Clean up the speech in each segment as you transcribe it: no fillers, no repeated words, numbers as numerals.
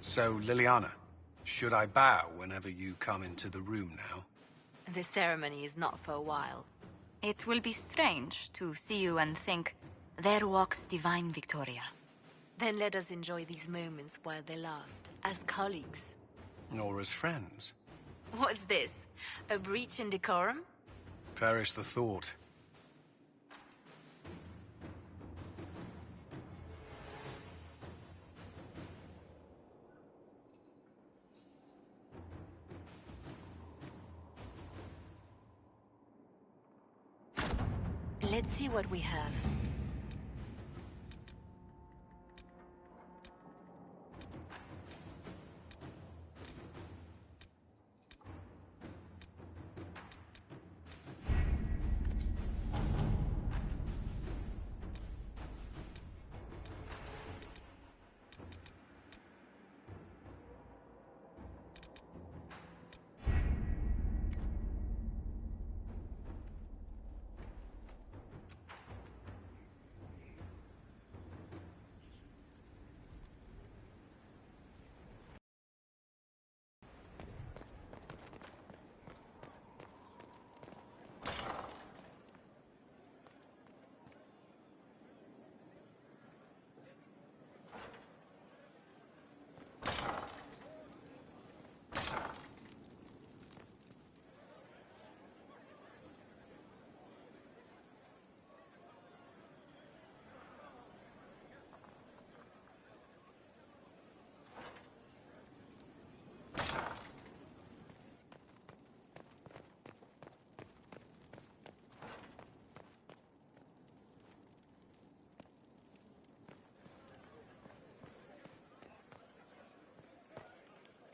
So, Liliana, should I bow whenever you come into the room now? The ceremony is not for a while. It will be strange to see you and think, there walks Divine Victoria. Then let us enjoy these moments while they last, as colleagues. Or as friends? What's this? A breach in decorum? Perish the thought. Let's see what we have.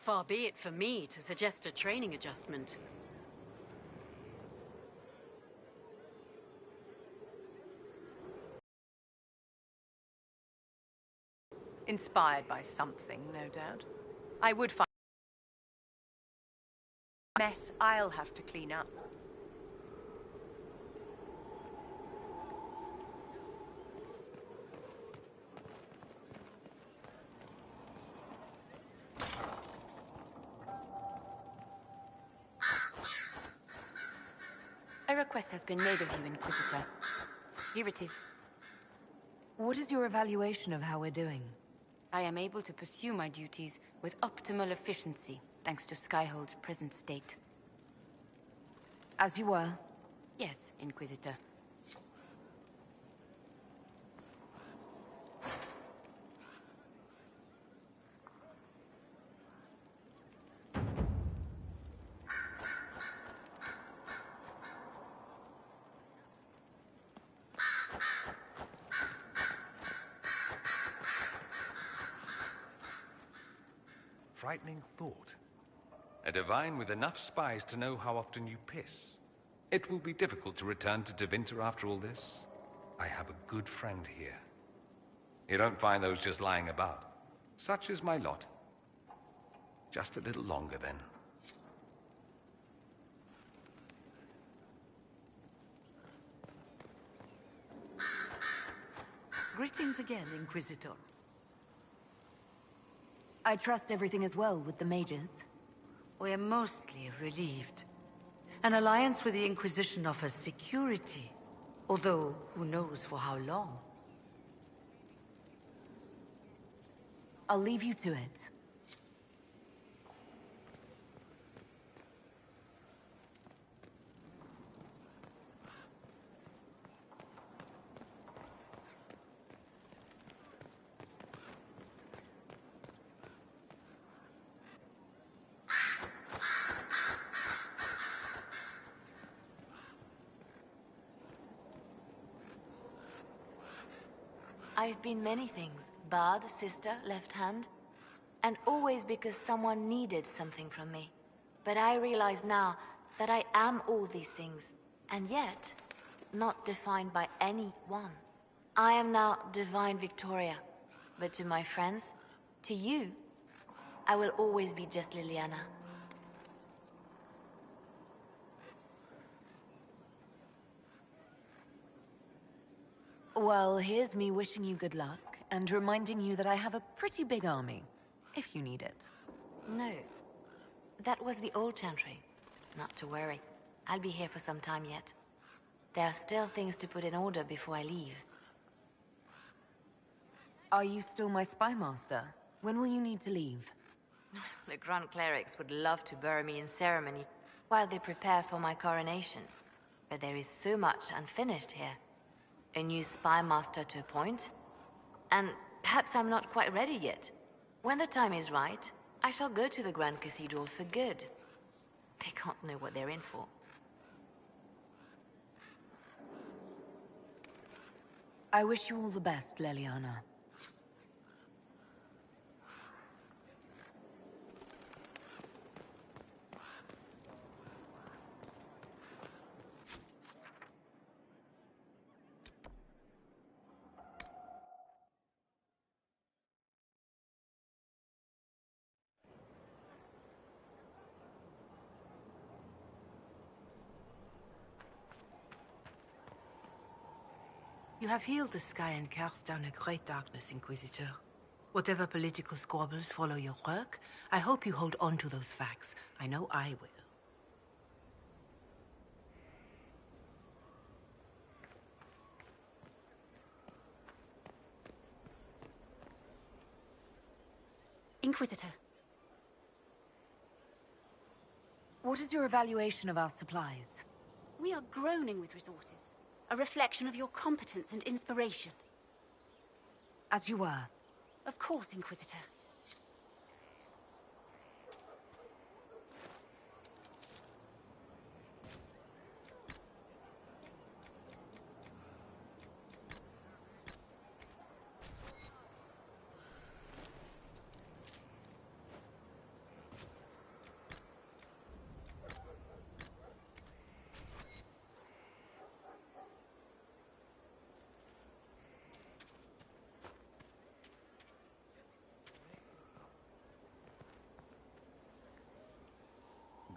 Far be it for me to suggest a training adjustment. Inspired by something, no doubt. I would find a mess I'll have to clean up. A request has been made of you, Inquisitor. Here it is. What is your evaluation of how we're doing? I am able to pursue my duties with optimal efficiency, thanks to Skyhold's present state. As you were? Yes, Inquisitor. Frightening thought. A divine with enough spies to know how often you piss. It will be difficult to return to Tevinter after all this. I have a good friend here. You don't find those just lying about. Such is my lot. Just a little longer, then. Greetings again, Inquisitor. I trust everything is well with the mages. We are mostly relieved. An alliance with the Inquisition offers security, although who knows for how long. I'll leave you to it. I've been many things. Bard, sister, left hand. And always because someone needed something from me. But I realize now that I am all these things, and yet, not defined by any one. I am now Divine Victoria. But to my friends, to you, I will always be just Liliana. Well, here's me wishing you good luck, and reminding you that I have a pretty big army. if you need it. No. That was the old chantry. Not to worry. I'll be here for some time yet. There are still things to put in order before I leave. Are you still my spy master? When will you need to leave? The Grand Clerics would love to bury me in ceremony while they prepare for my coronation. But there is so much unfinished here. A new spy master to appoint. And perhaps I'm not quite ready yet. When the time is right, I shall go to the Grand Cathedral for good. They can't know what they're in for. I wish you all the best, Leliana. You have healed the sky and cast down a great darkness, Inquisitor. Whatever political squabbles follow your work, I hope you hold on to those facts. I know I will. Inquisitor. What is your evaluation of our supplies? We are groaning with resources. A reflection of your competence and inspiration. As you were. Of course, Inquisitor.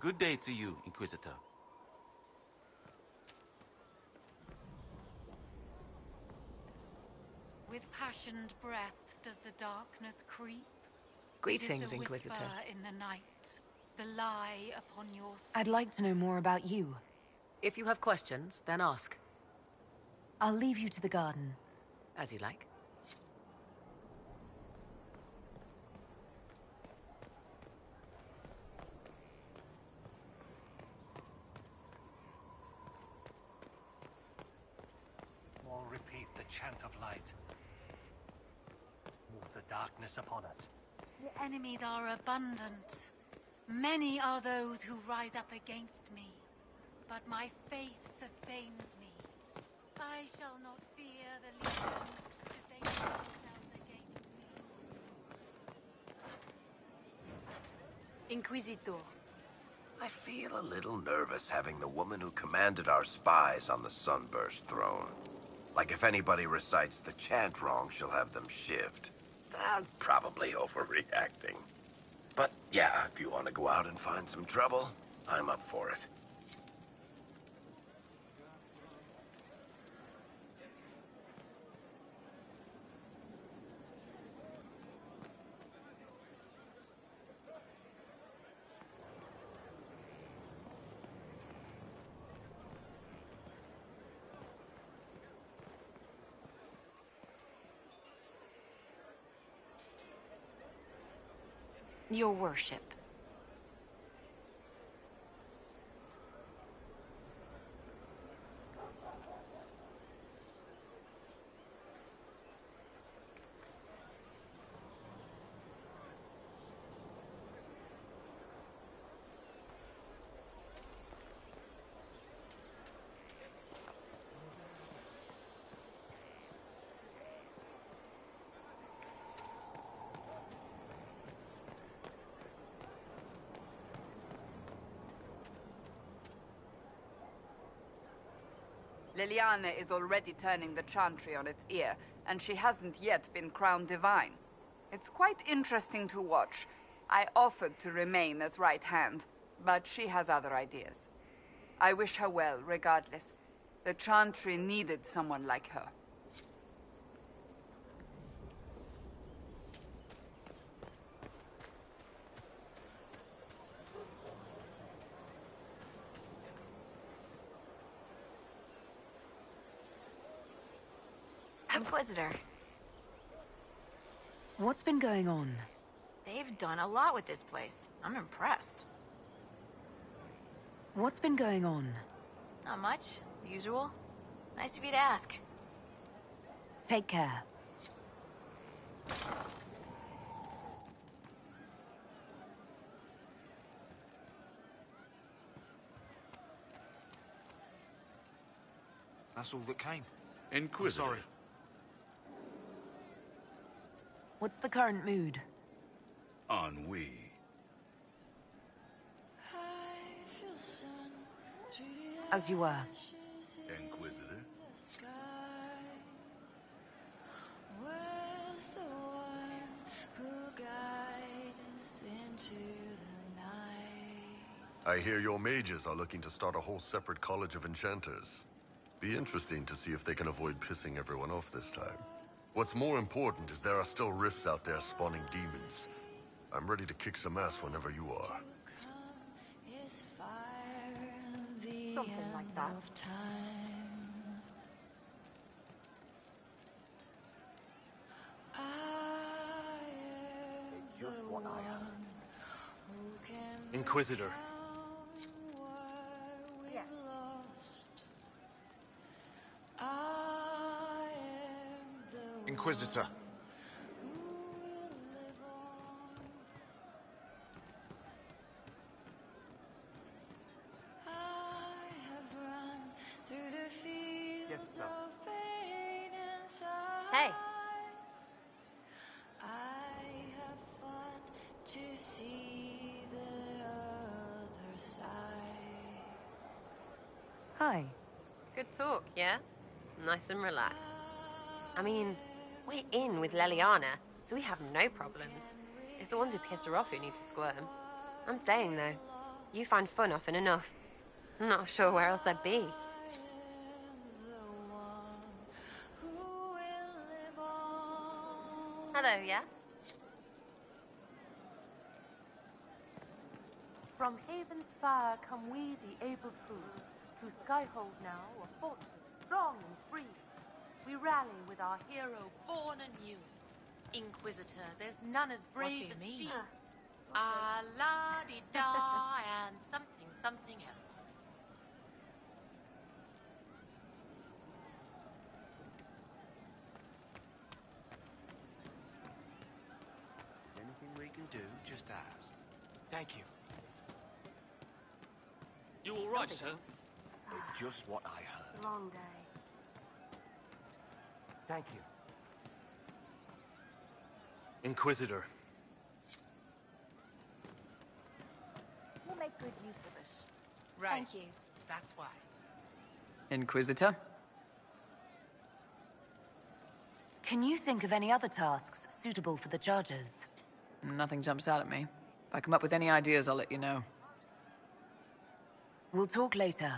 Good day to you, Inquisitor. With passioned breath does the darkness creep. Greetings, It is the Inquisitor. whisper in the night, the lie upon your I'd like to know more about you. If you have questions, then ask. I'll leave you to the garden. As you like. More repeat the chant of light. Move the darkness upon us. The enemies are abundant. Many are those who rise up against me. But my faith sustains me. I shall not fear the legion should they set themselves against me. Inquisitor. I feel a little nervous having the woman who commanded our spies on the Sunburst throne. Like if anybody recites the chant wrong, she'll have them shivved. I'm probably overreacting. But yeah, if you want to go out and find some trouble, I'm up for it. Your worship. Leliana is already turning the chantry on its ear, and she hasn't yet been crowned divine. It's quite interesting to watch. I offered to remain as right hand, but she has other ideas. I wish her well, regardless. The chantry needed someone like her. Inquisitor. What's been going on? They've done a lot with this place. I'm impressed. What's been going on? Not much. Usual. Nice of you to ask. Take care. That's all that came. Inquisitor. I'm sorry. What's the current mood? Ennui. As you were. Inquisitor. I hear your mages are looking to start a whole separate college of enchanters. Be interesting to see if they can avoid pissing everyone off this time. What's more important is there are still rifts out there spawning demons. I'm ready to kick some ass whenever you are. Something like that. Just what I have. Inquisitor. Yeah. Inquisitor. Hey. Hi. Good talk, yeah? Nice and relaxed. I mean, we're in with Leliana, so we have no problems. It's the ones who piss her off who need to squirm. I'm staying, though. You find fun often enough. I'm not sure where else I'd be. Hello, yeah? From Haven's fire come we, the able true, to Skyhold now, a fortress strong and free. We rally with our hero born anew. Inquisitor, there's none as brave as she. La-di-da and something else. Anything we can do, just ask. Thank you. You all right, sir? It's just what I heard. Long day. Thank you. Inquisitor. We'll make good use of it. Right. Thank you. That's why. Inquisitor? Can you think of any other tasks suitable for the charges? Nothing jumps out at me. If I come up with any ideas, I'll let you know. We'll talk later.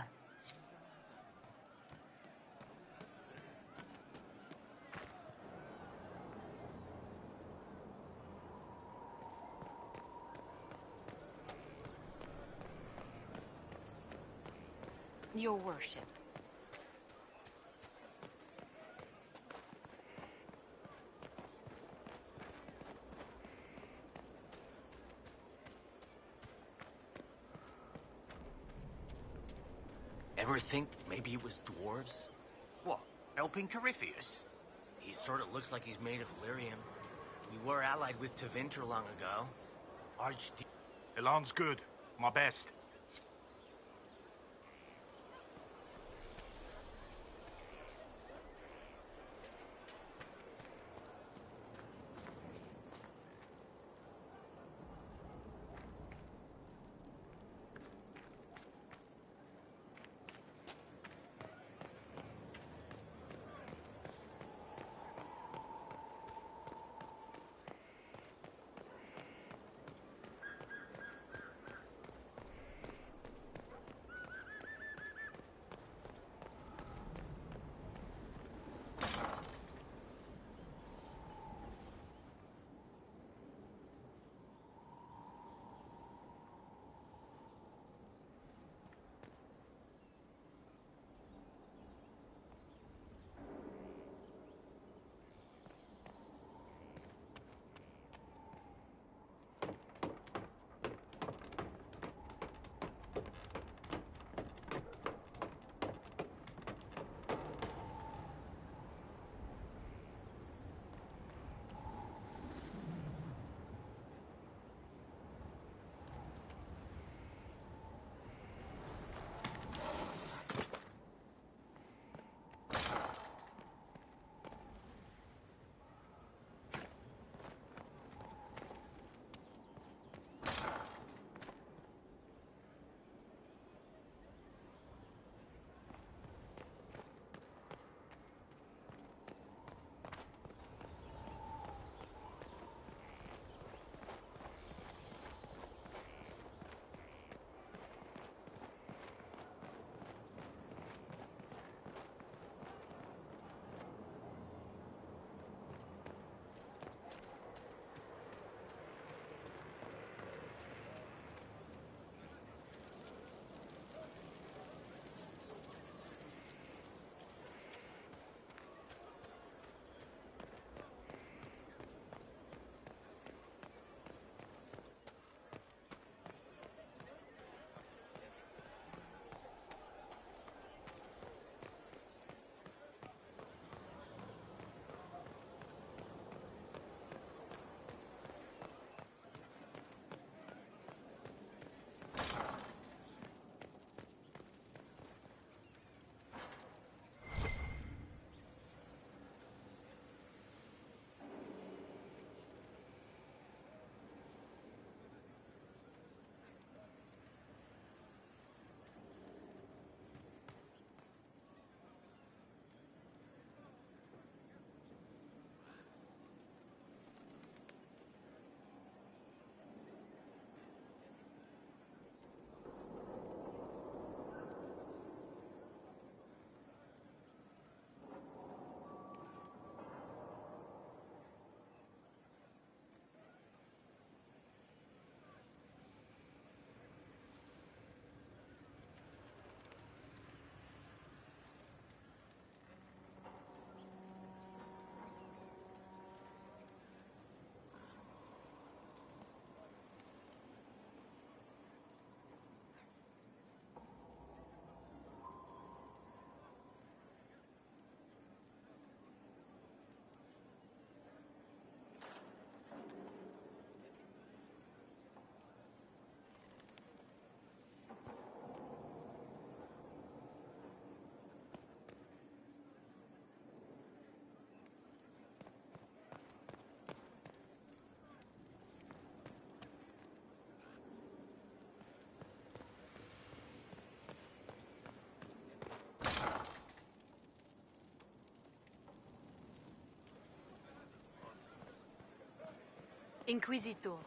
Your worship. Ever think maybe it was dwarves? What, helping Corypheus? He sort of looks like he's made of lyrium. We were allied with Tevinter long ago. Elan's good. My best. Inquisitor.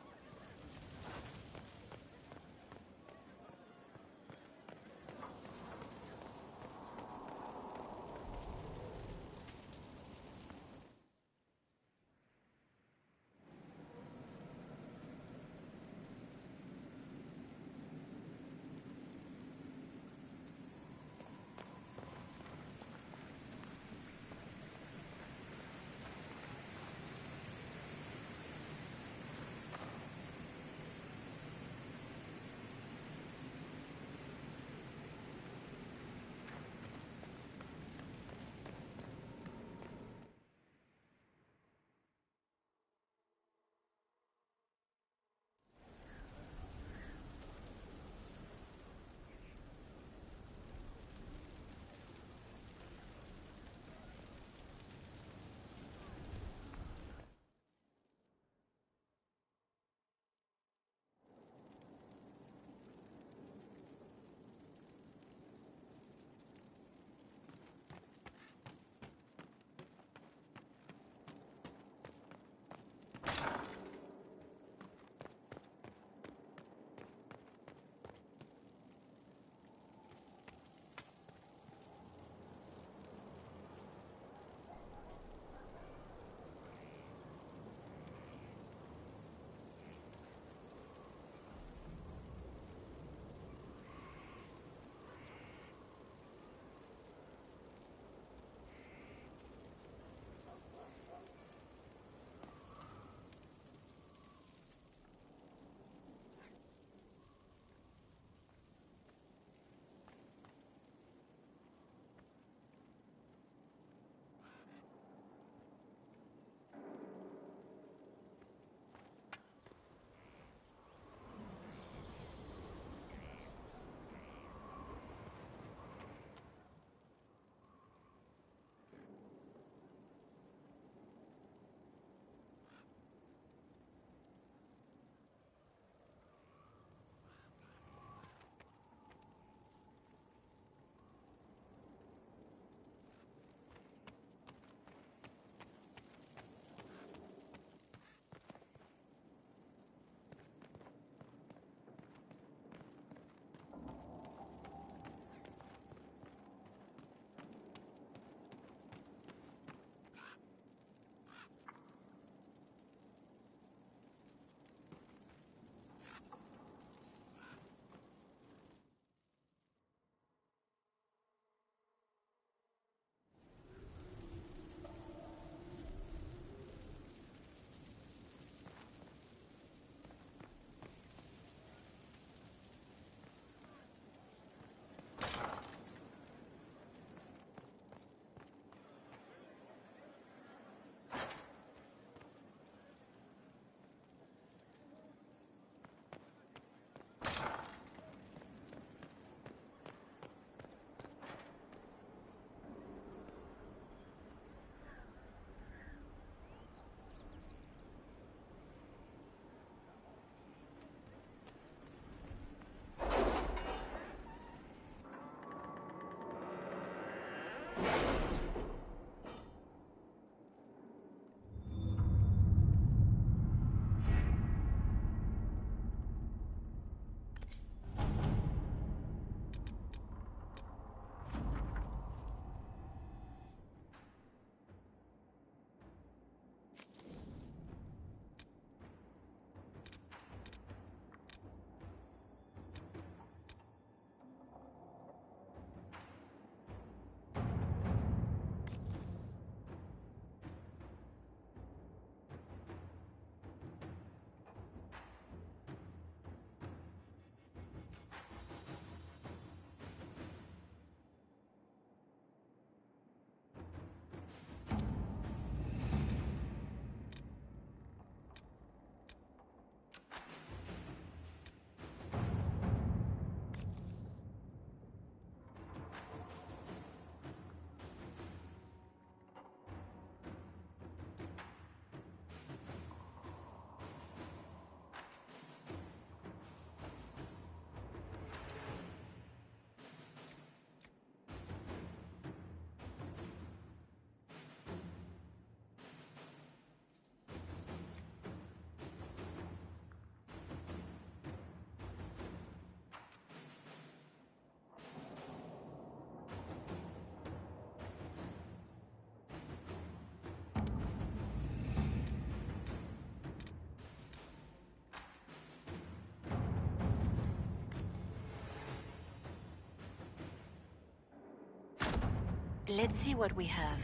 Let's see what we have.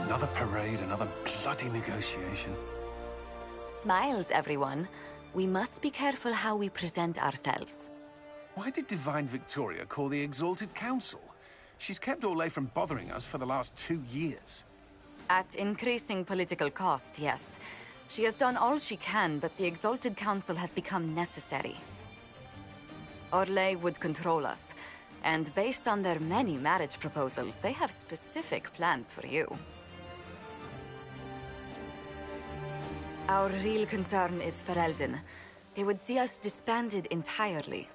Another parade, another bloody negotiation. Smiles, everyone. We must be careful how we present ourselves. Why did Divine Victoria call the Exalted Council? She's kept Orlais from bothering us for the last 2 years. At increasing political cost, yes. She has done all she can, but the Exalted Council has become necessary. Orlais would control us, and based on their many marriage proposals, they have specific plans for you. Our real concern is Ferelden. They would see us disbanded entirely.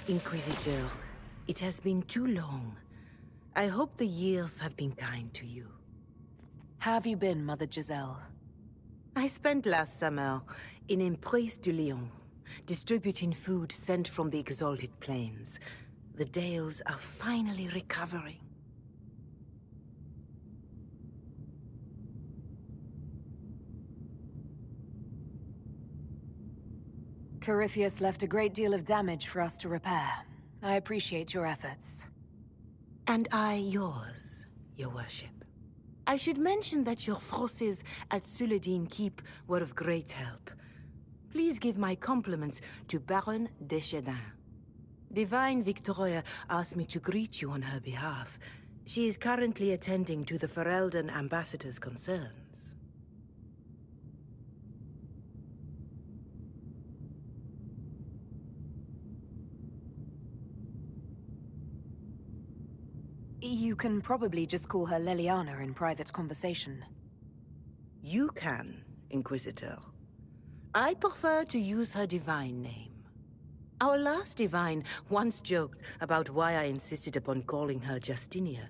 Inquisitor, it has been too long. I hope the years have been kind to you. How have you been, Mother Giselle? I spent last summer in Emprise du Lion, distributing food sent from the Exalted Plains. The Dales are finally recovering. Corypheus left a great deal of damage for us to repair. I appreciate your efforts. And I yours, your worship. I should mention that your forces at Suladin Keep were of great help. Please give my compliments to Baron Deschedin. Divine Victoria asked me to greet you on her behalf. She is currently attending to the Ferelden ambassador's concerns. You can probably just call her Leliana in private conversation. You can, Inquisitor. I prefer to use her divine name. Our last divine once joked about why I insisted upon calling her Justinia.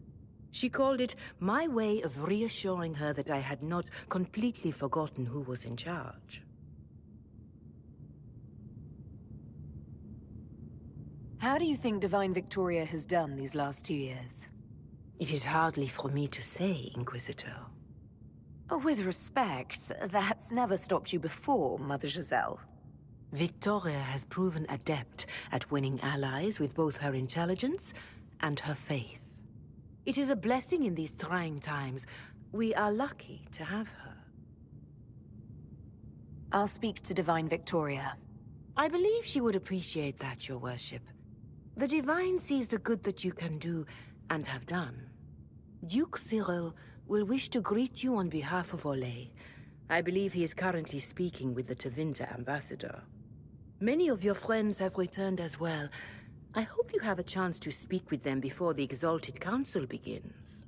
She called it my way of reassuring her that I had not completely forgotten who was in charge. How do you think Divine Victoria has done these last 2 years? It is hardly for me to say, Inquisitor. With respect, that's never stopped you before, Mother Giselle. Victoria has proven adept at winning allies with both her intelligence and her faith. It is a blessing in these trying times. We are lucky to have her. I'll speak to Divine Victoria. I believe she would appreciate that, Your Worship. The Divine sees the good that you can do and have done. Duke Cyril will wish to greet you on behalf of Olay. I believe he is currently speaking with the Tevinter ambassador. Many of your friends have returned as well. I hope you have a chance to speak with them before the Exalted Council begins.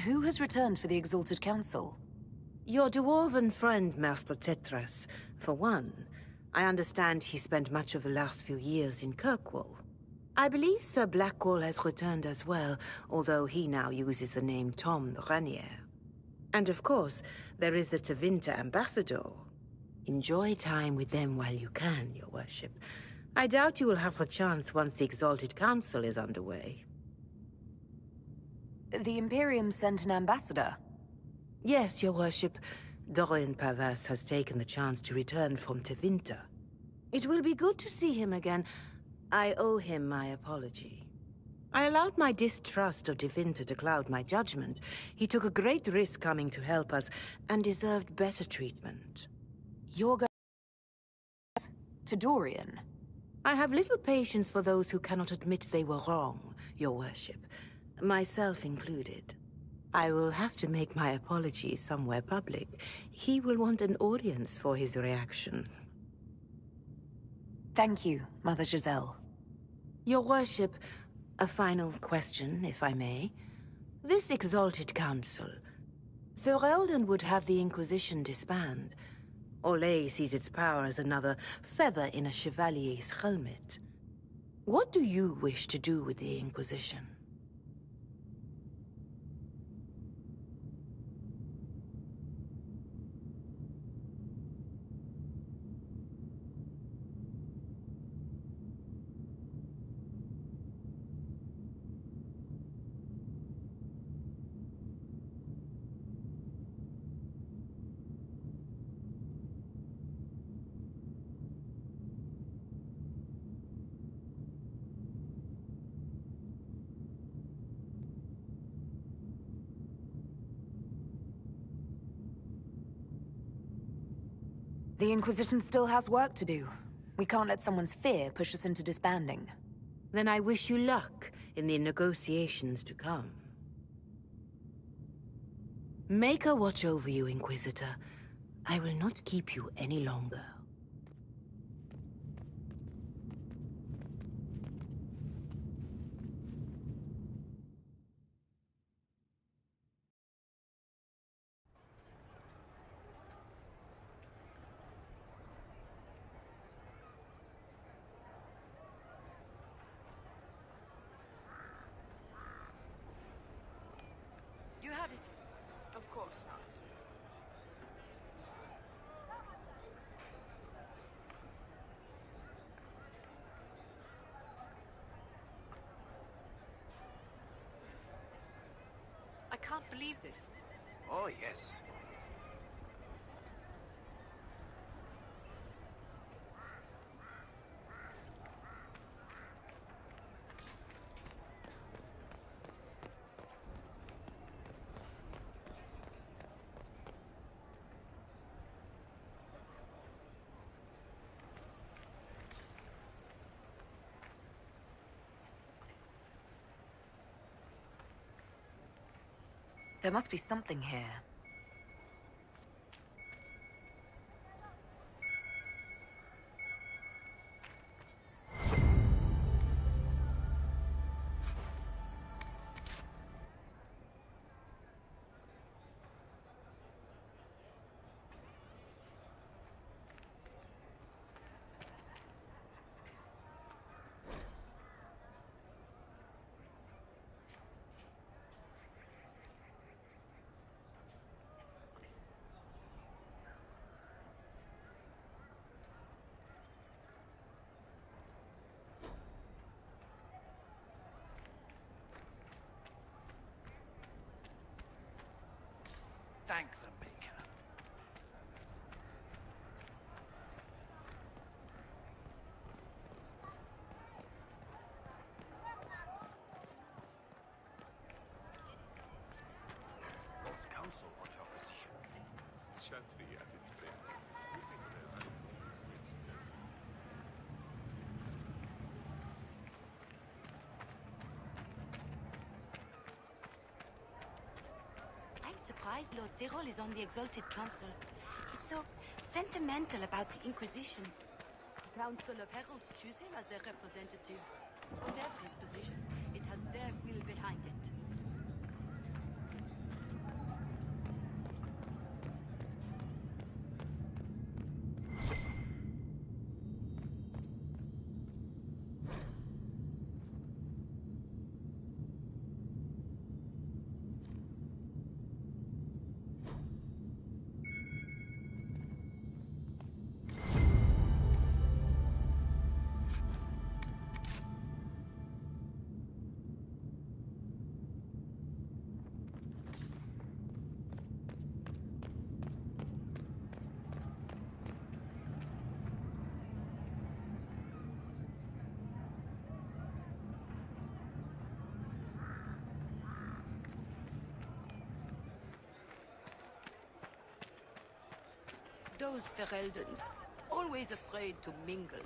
Who has returned for the Exalted Council? Your dwarven friend, Master Tetras. For one, I understand he spent much of the last few years in Kirkwall. I believe Sir Blackwall has returned as well, although he now uses the name Tom Ranier. And of course, there is the Tevinter ambassador. Enjoy time with them while you can, Your Worship. I doubt you will have the chance once the Exalted Council is underway. The Imperium sent an ambassador? Yes, Your Worship. Dorian Pavas has taken the chance to return from Tevinter. It will be good to see him again. I owe him my apology. I allowed my distrust of Tevinter to cloud my judgment. He took a great risk coming to help us, and deserved better treatment. You're going to Dorian? I have little patience for those who cannot admit they were wrong, Your Worship. Myself included. I will have to make my apologies somewhere public. He will want an audience for his reaction. Thank you, Mother Giselle. Your Worship, a final question, if I may. This Exalted Council, Ferelden would have the Inquisition disband. Olay sees its power as another feather in a chevalier's helmet. What do you wish to do with the Inquisition? The Inquisition still has work to do. We can't let someone's fear push us into disbanding. Then I wish you luck in the negotiations to come. Make a watch over you, Inquisitor. I will not keep you any longer. You have it. Of course not. I can't believe this. Oh, yes. There must be something here. Thank the Maker. Lord Council on your position. Shanty at its best. We think there's which itself. I'm surprised Lord Cyril is on the Exalted Council. He's so sentimental about the Inquisition. The Council of Heralds choose him as their representative. Whatever his position, it has their will behind it. Those Fereldans, always afraid to mingle.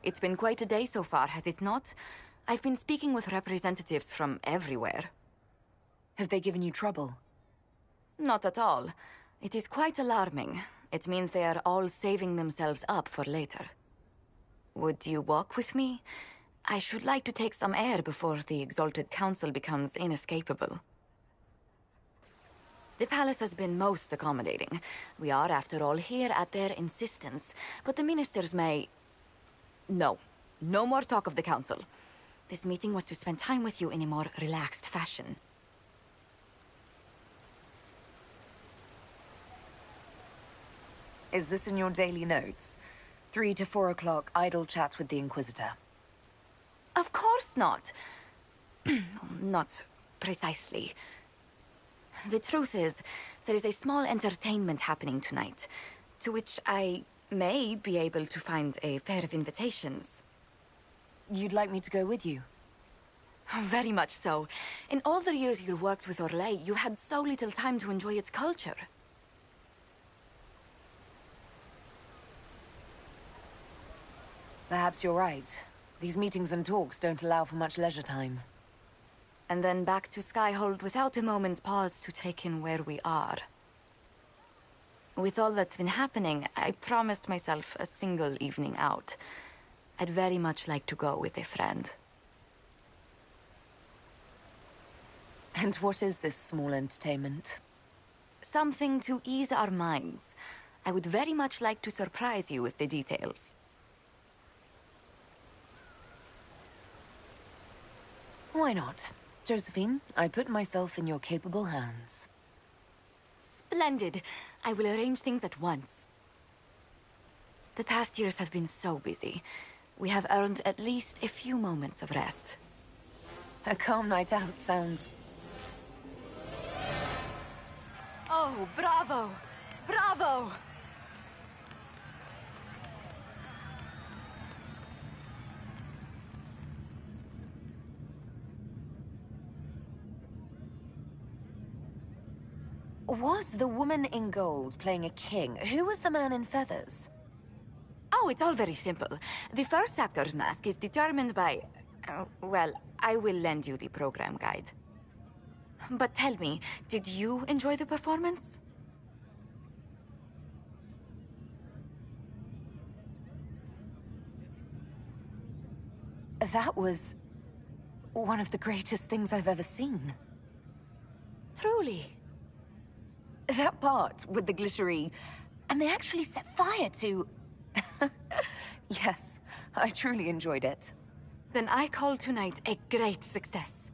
It's been quite a day so far, has it not? I've been speaking with representatives from everywhere. Have they given you trouble? Not at all. It is quite alarming. It means they are all saving themselves up for later. Would you walk with me? I should like to take some air before the Exalted Council becomes inescapable. The palace has been most accommodating. We are, after all, here at their insistence, but the ministers may... No. No more talk of the council. This meeting was to spend time with you in a more relaxed fashion. Is this in your daily notes? 3 to 4 o'clock, idle chats with the Inquisitor. Of course not. Not precisely. The truth is, there is a small entertainment happening tonight, to which I may be able to find a pair of invitations. You'd like me to go with you? Very much so. In all the years you worked with Orlais, you had so little time to enjoy its culture. Perhaps you're right. These meetings and talks don't allow for much leisure time. And then back to Skyhold without a moment's pause to take in where we are. With all that's been happening, I promised myself a single evening out. I'd very much like to go with a friend. And what is this small entertainment? Something to ease our minds. I would very much like to surprise you with the details. Why not? Josephine, I put myself in your capable hands. Splendid! I will arrange things at once. The past years have been so busy. We have earned at least a few moments of rest. A calm night out sounds... Oh, bravo! Bravo! Was the woman in gold playing a king? Who was the man in feathers? Oh, it's all very simple. The first actor's mask is determined by... well, I will lend you the program guide. But tell me, did you enjoy the performance? That was... one of the greatest things I've ever seen. Truly. That part with the glittery... and they actually set fire to... Yes, I truly enjoyed it. Then I call tonight a great success.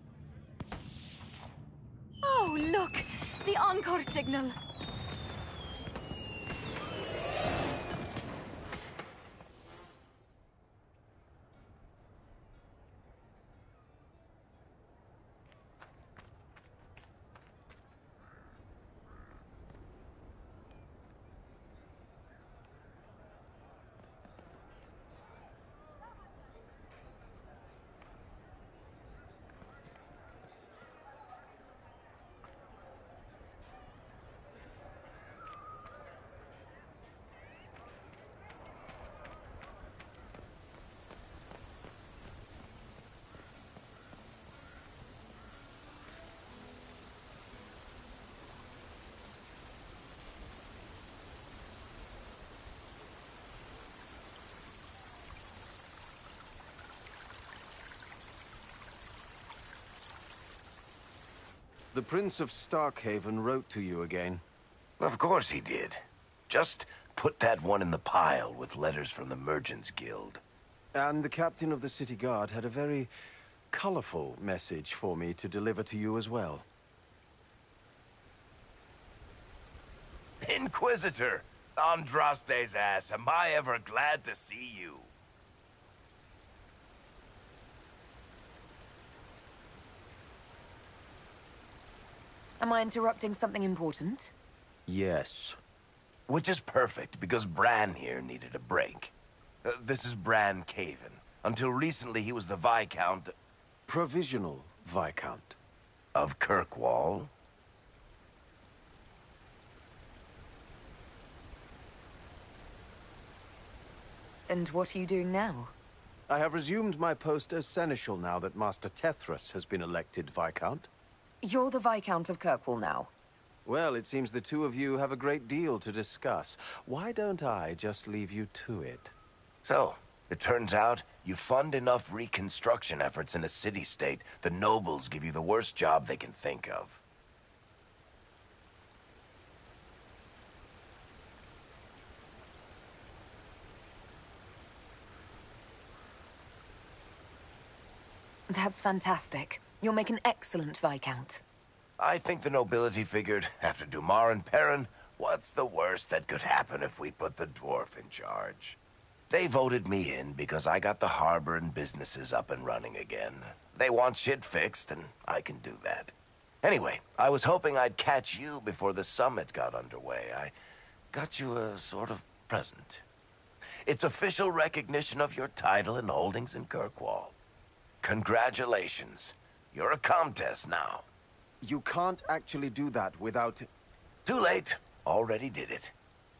Oh, look! The encore signal! The Prince of Starkhaven wrote to you again. Of course he did. Just put that one in the pile with letters from the Merchants Guild. And the captain of the city guard had a very colorful message for me to deliver to you as well. Inquisitor! Andraste's ass, am I ever glad to see you. Am I interrupting something important? Yes. Which is perfect, because Bran here needed a break. This is Bran Caven. Until recently, he was the Viscount... Provisional Viscount. Of Kirkwall. And what are you doing now? I have resumed my post as Seneschal now that Master Tethras has been elected Viscount. You're the Viscount of Kirkwall now. Well, it seems the two of you have a great deal to discuss. Why don't I just leave you to it? So, it turns out you fund enough reconstruction efforts in a city-state, the nobles give you the worst job they can think of. That's fantastic. You'll make an excellent Viscount. I think the nobility figured, after Dumar and Perrin, What's the worst that could happen if we put the dwarf in charge? They voted me in because I got the harbor and businesses up and running again. They want shit fixed, and I can do that. Anyway, I was hoping I'd catch you before the summit got underway. I got you a sort of present. It's official recognition of your title and holdings in Kirkwall. Congratulations. You're a Comtesse now. You can't actually do that without... Too late. Already did it.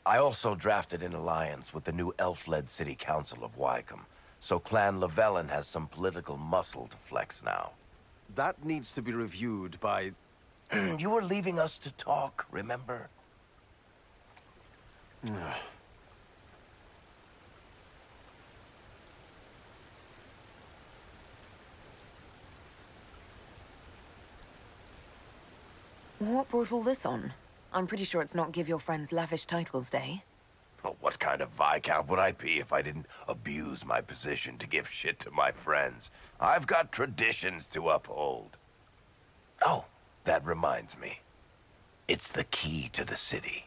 I also drafted an alliance with the new elf-led city council of Wycombe, so Clan Llewellyn has some political muscle to flex now. That needs to be reviewed by... You were leaving us to talk, remember? What brought all this on? I'm pretty sure it's not Give Your Friends Lavish Titles Day. Well, what kind of Viscount would I be if I didn't abuse my position to give shit to my friends? I've got traditions to uphold. Oh, that reminds me. It's the key to the city.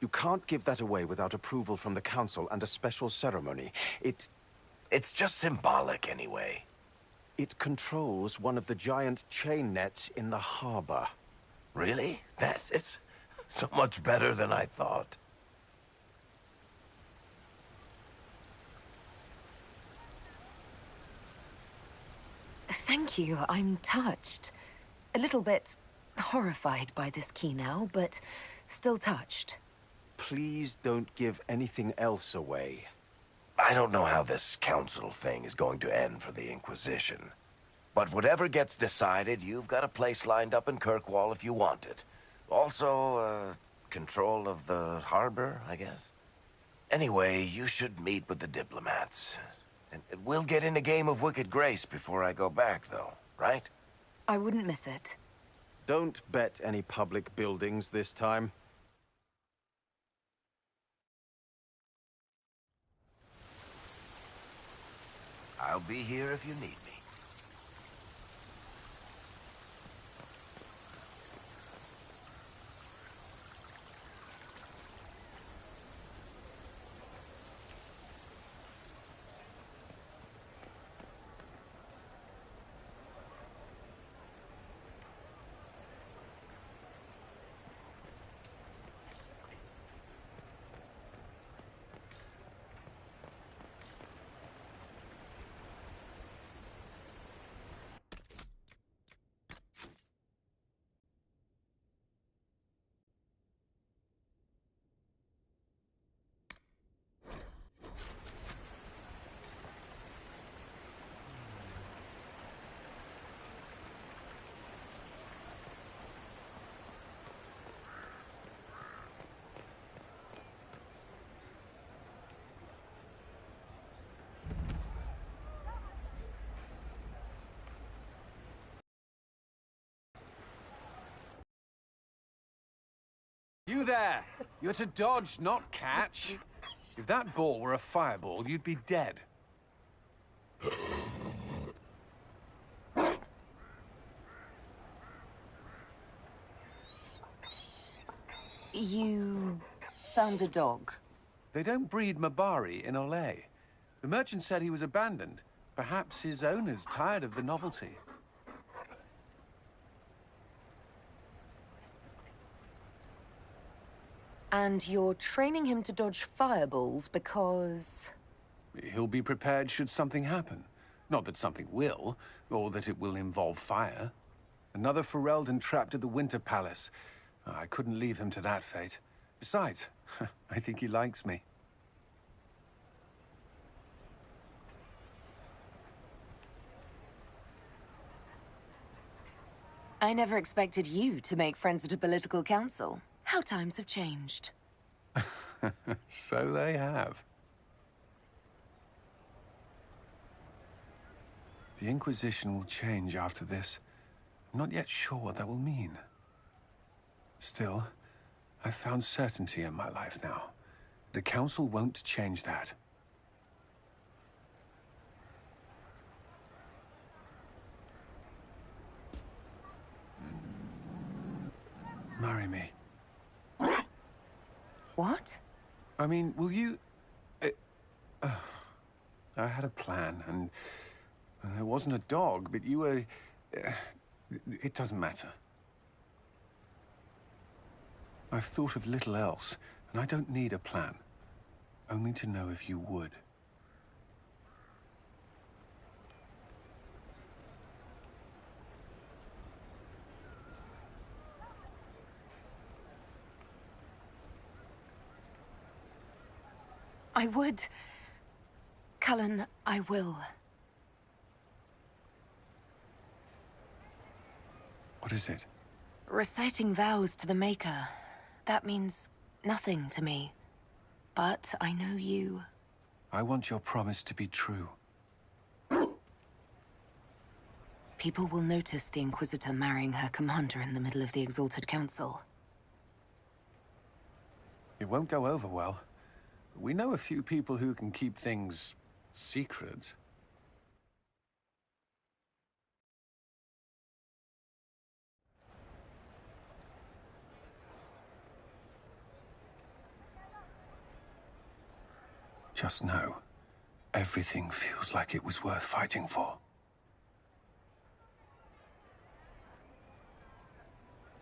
You can't give that away without approval from the council and a special ceremony. It's just symbolic anyway. It controls one of the giant chain nets in the harbor. Really? That is so much better than I thought. Thank you. I'm touched. A little bit horrified by this key now, but still touched. Please don't give anything else away. I don't know how this council thing is going to end for the Inquisition. But whatever gets decided, you've got a place lined up in Kirkwall if you want it. Also, control of the harbor, I guess. Anyway, you should meet with the diplomats. And we'll get in a game of Wicked Grace before I go back, though, right? I wouldn't miss it. Don't bet any public buildings this time. I'll be here if you need me. You there! You're to dodge, not catch. If that ball were a fireball, you'd be dead. You found a dog? They don't breed Mabari in Olay. The merchant said he was abandoned. Perhaps his owner's tired of the novelty. And you're training him to dodge fireballs because... He'll be prepared should something happen. Not that something will, or that it will involve fire. Another Ferelden trapped at the Winter Palace. I couldn't leave him to that fate. Besides, I think he likes me. I never expected you to make friends at a political council. How times have changed. So they have. The Inquisition will change after this. I'm not yet sure what that will mean. Still, I've found certainty in my life now. The Council won't change that. Marry me. What? I mean, will you... I had a plan, and it wasn't a dog, but you were... it doesn't matter. I've thought of little else, and I don't need a plan. Only to know if you would. I would. Cullen, I will. What is it? Reciting vows to the Maker. That means nothing to me. But I know you. I want your promise to be true. People will notice the Inquisitor marrying her commander in the middle of the Exalted Council. It won't go over well. We know a few people who can keep things secret. Just know, everything feels like it was worth fighting for.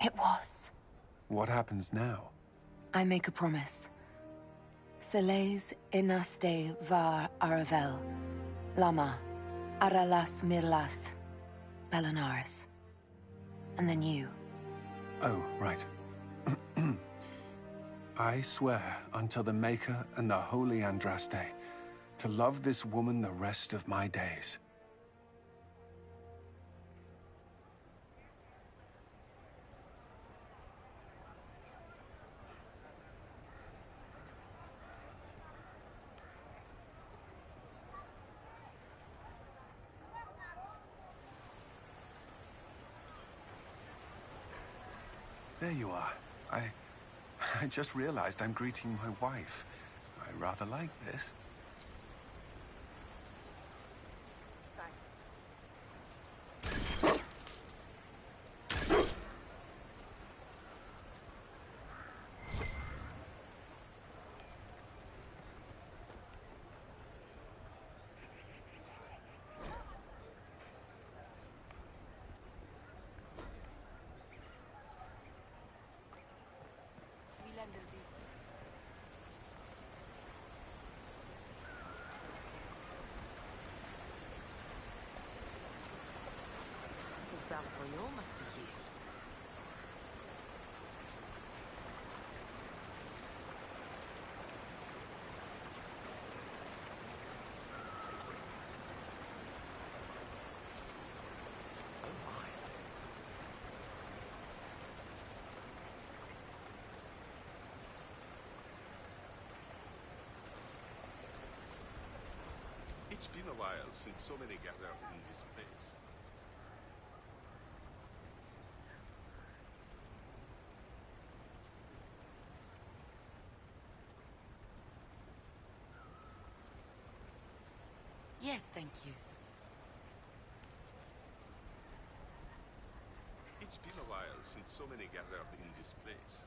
It was. What happens now? I make a promise. Seles inaste var aravel, lama, aralas mirlas, Belanaris. And then you. Oh, right. I swear unto the Maker and the Holy Andraste to love this woman the rest of my days. There you are. I just realized I'm greeting my wife. I rather like this. Must be here. It's been a while since so many gathered in this place. Yes, thank you. It's been a while since so many gathered in this place.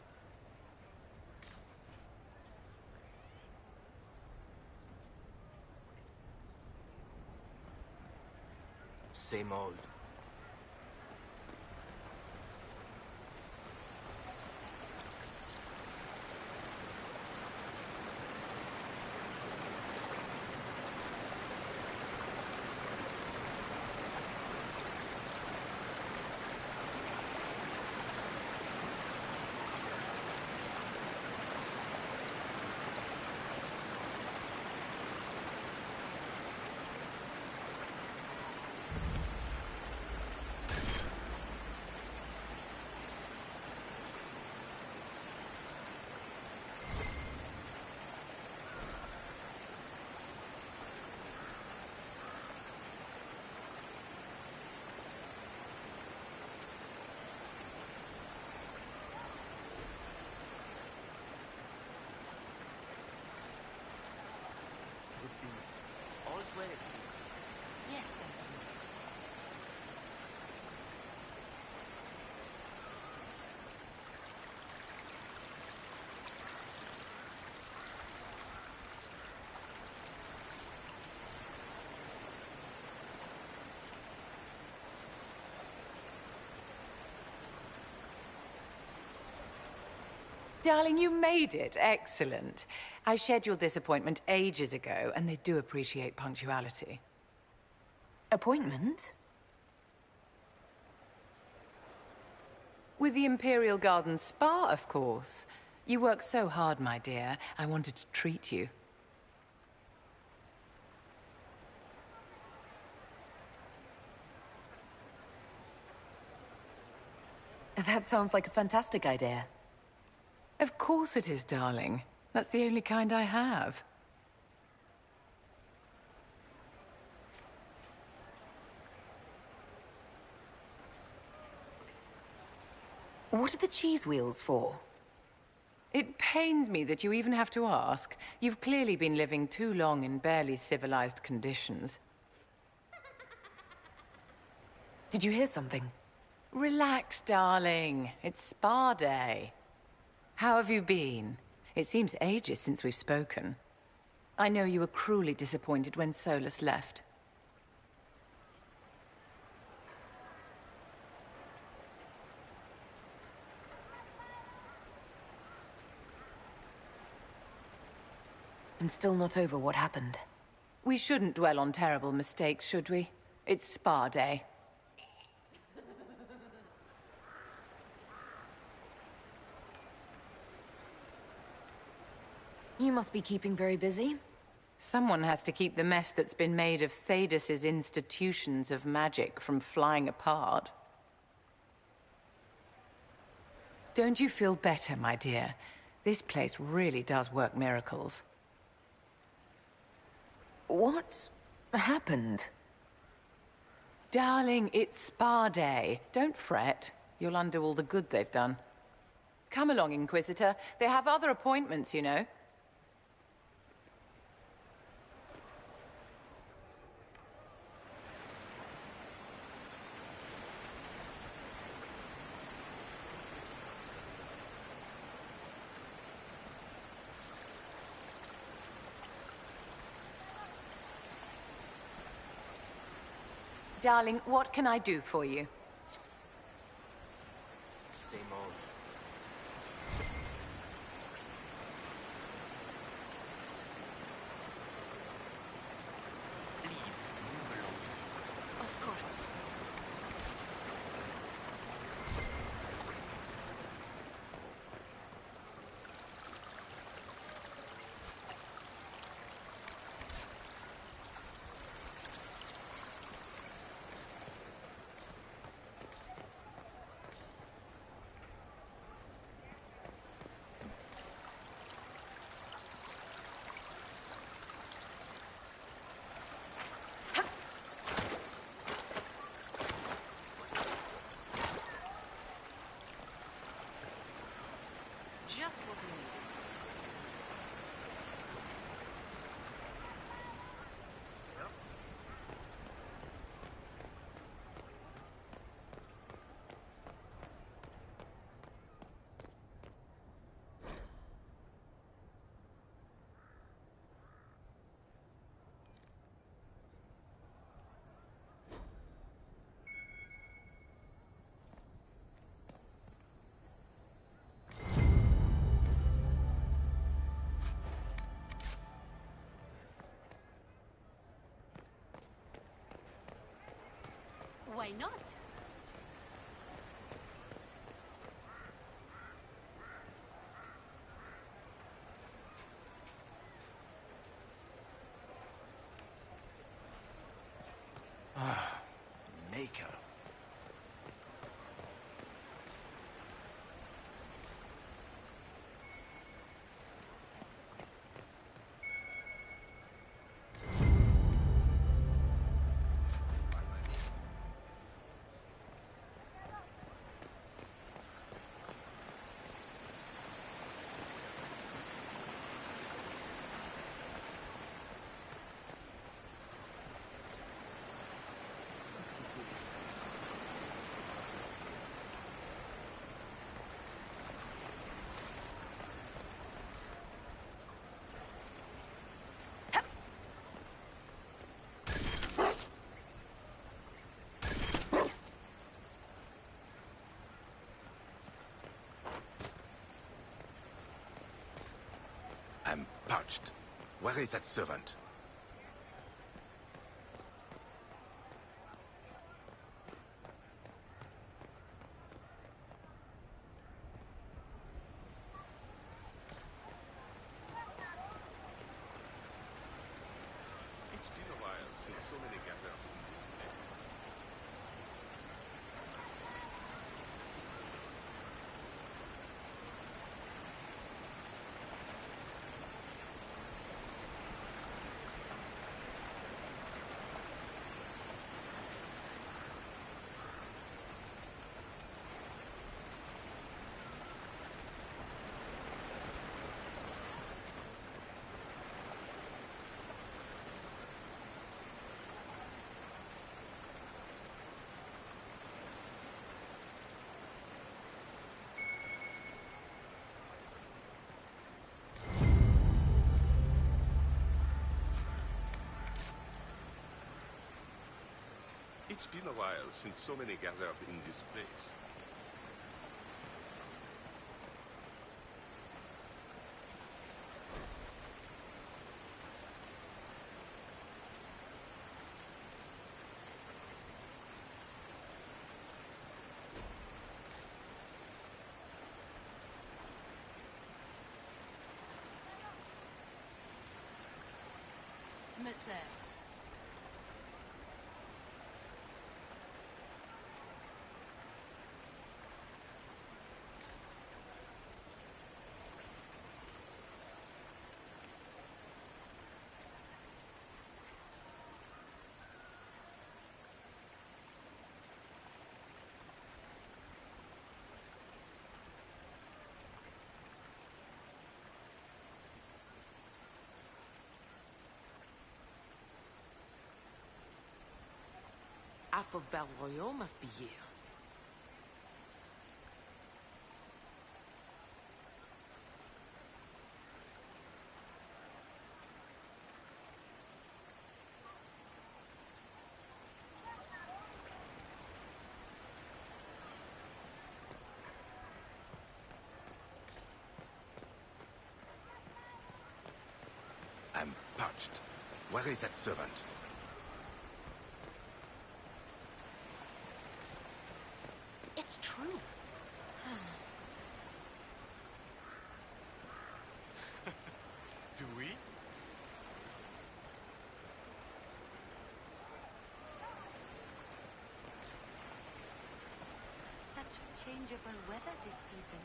Same old. Darling, you made it. Excellent. I scheduled this appointment ages ago, and they do appreciate punctuality. Appointment? With the Imperial Garden Spa, of course. You work so hard, my dear. I wanted to treat you. That sounds like a fantastic idea. Of course it is, darling. That's the only kind I have. What are the cheese wheels for? It pains me that you even have to ask. You've clearly been living too long in barely civilized conditions. Did you hear something? Relax, darling. It's spa day. How have you been? It seems ages since we've spoken. I know you were cruelly disappointed when Solus left. I'm still not over what happened. We shouldn't dwell on terrible mistakes, should we? It's spa day. You must be keeping very busy. Someone has to keep the mess that's been made of Thadis's institutions of magic from flying apart. Don't you feel better, my dear? This place really does work miracles. What happened? Darling, it's spa day. Don't fret. You'll undo all the good they've done. Come along, Inquisitor. They have other appointments, you know. Darling, what can I do for you? Same old. Please, move along. Of course. Just what we needed. Why not? Maker. parched. Where is that servant? It's been a while since so many gathered in this place. It's been a while since so many gathered in this place. Monsieur. Half of Val Royal must be here. I'm parched. Where is that servant? It's true. Do we? Such changeable weather this season.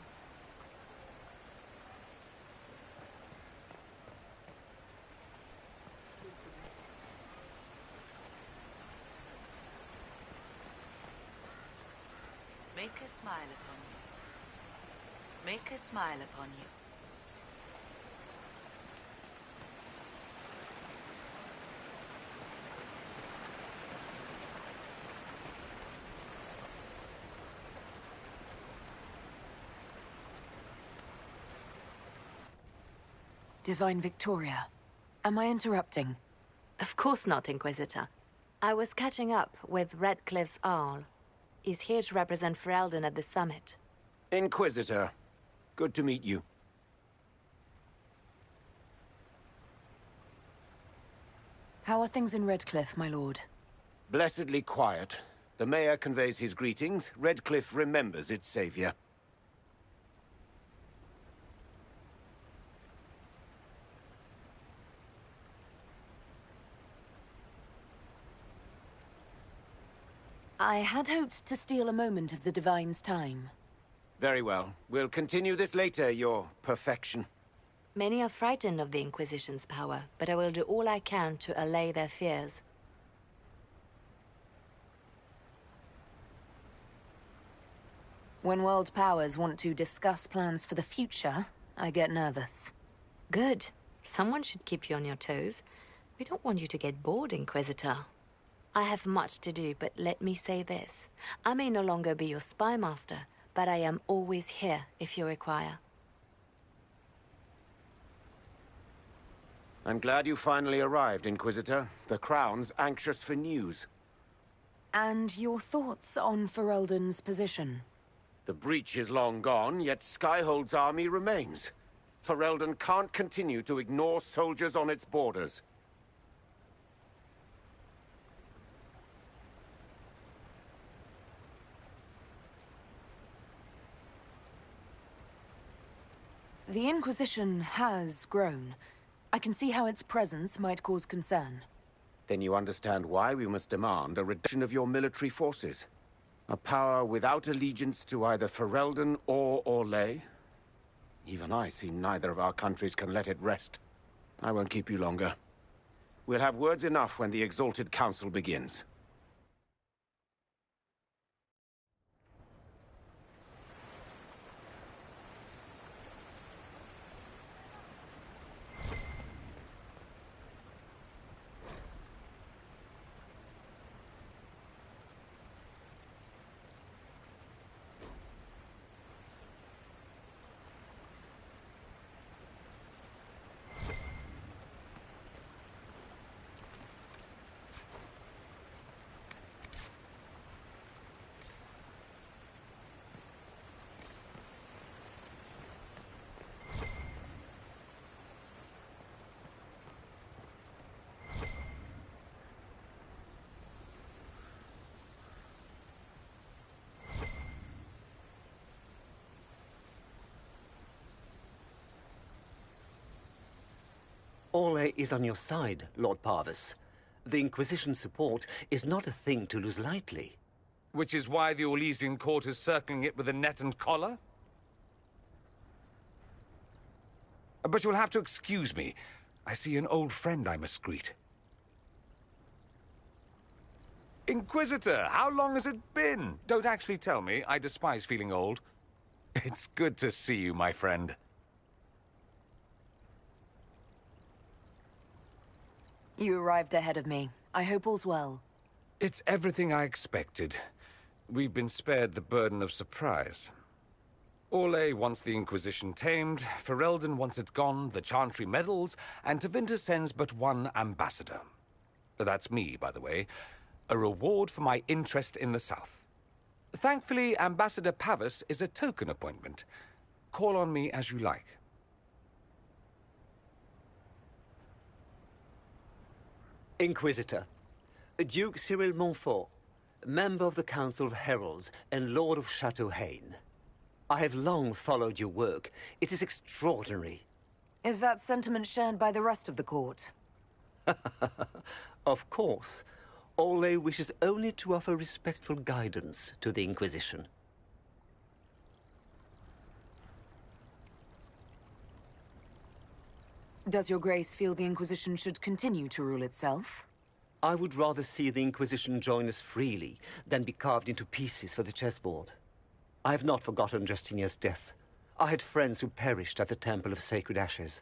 Make a smile upon you. Make a smile upon you. Divine Victoria, am I interrupting? Of course not, Inquisitor. I was catching up with Redcliffe's Arl. He's here to represent Ferelden at the summit. Inquisitor, good to meet you. How are things in Redcliffe, my lord? Blessedly quiet. The mayor conveys his greetings. Redcliffe remembers its savior. I had hoped to steal a moment of the Divine's time. Very well. We'll continue this later, your perfection. Many are frightened of the Inquisition's power, but I will do all I can to allay their fears. When world powers want to discuss plans for the future, I get nervous. Good. Someone should keep you on your toes. We don't want you to get bored, Inquisitor. I have much to do, but let me say this. I may no longer be your spy master, but I am always here if you require. I'm glad you finally arrived, Inquisitor. The Crown's anxious for news. And your thoughts on Ferelden's position? The breach is long gone, yet Skyhold's army remains. Ferelden can't continue to ignore soldiers on its borders. The Inquisition has grown. I can see how its presence might cause concern. Then you understand why we must demand a reduction of your military forces. A power without allegiance to either Ferelden or Orlais? Even I see neither of our countries can let it rest. I won't keep you longer. We'll have words enough when the Exalted Council begins. Orlais is on your side, Lord Parvis. The Inquisition's support is not a thing to lose lightly. Which is why the Orlesian court is circling it with a net and collar? But you'll have to excuse me. I see an old friend I must greet. Inquisitor, how long has it been? Don't actually tell me. I despise feeling old. It's good to see you, my friend. You arrived ahead of me. I hope all's well. It's everything I expected. We've been spared the burden of surprise. Orlais wants the Inquisition tamed, Ferelden wants it gone, the Chantry meddles, and Tevinter sends but one ambassador. That's me, by the way. A reward for my interest in the South. Thankfully, Ambassador Pavis is a token appointment. Call on me as you like. Inquisitor, Duke Cyril Montfort, member of the Council of Heralds and Lord of Chateau Haine. I have long followed your work. It is extraordinary. Is that sentiment shared by the rest of the court? Of course. Orlais wishes only to offer respectful guidance to the Inquisition. Does your grace feel the Inquisition should continue to rule itself? I would rather see the Inquisition join us freely than be carved into pieces for the chessboard. I have not forgotten Justinia's death. I had friends who perished at the Temple of Sacred Ashes.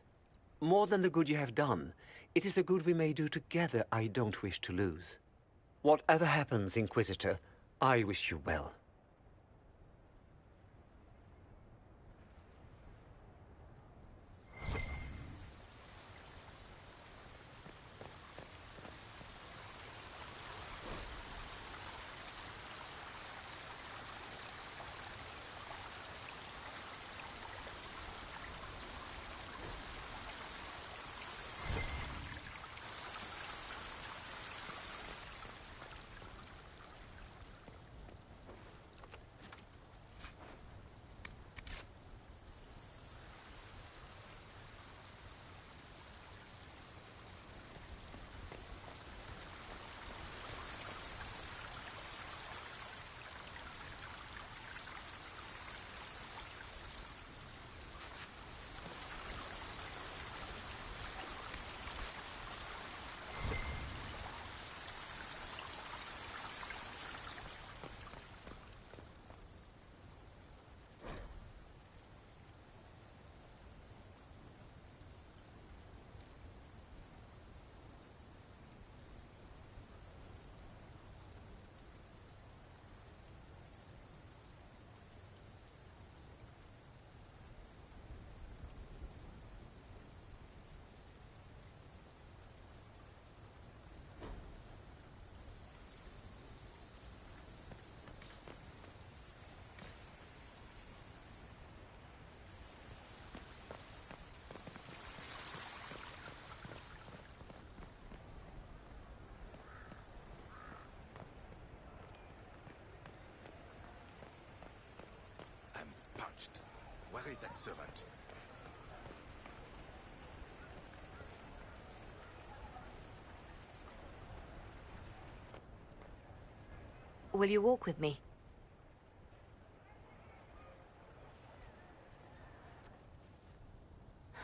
More than the good you have done, it is the good we may do together I don't wish to lose. Whatever happens, Inquisitor, I wish you well. Where is that servant? Will you walk with me?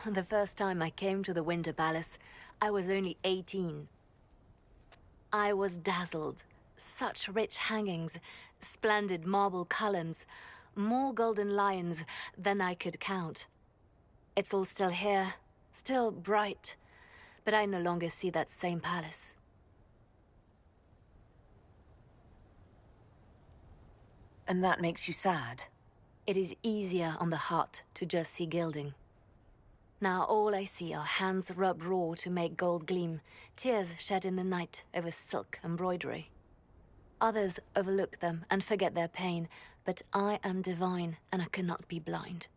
The first time I came to the Winter Palace, I was only 18. I was dazzled. Such rich hangings, splendid marble columns, more golden lions than I could count. It's all still here, still bright, but I no longer see that same palace. And that makes you sad? It is easier on the heart to just see gilding. Now all I see are hands rubbed raw to make gold gleam, tears shed in the night over silk embroidery. Others overlook them and forget their pain, but I am divine and I cannot be blind.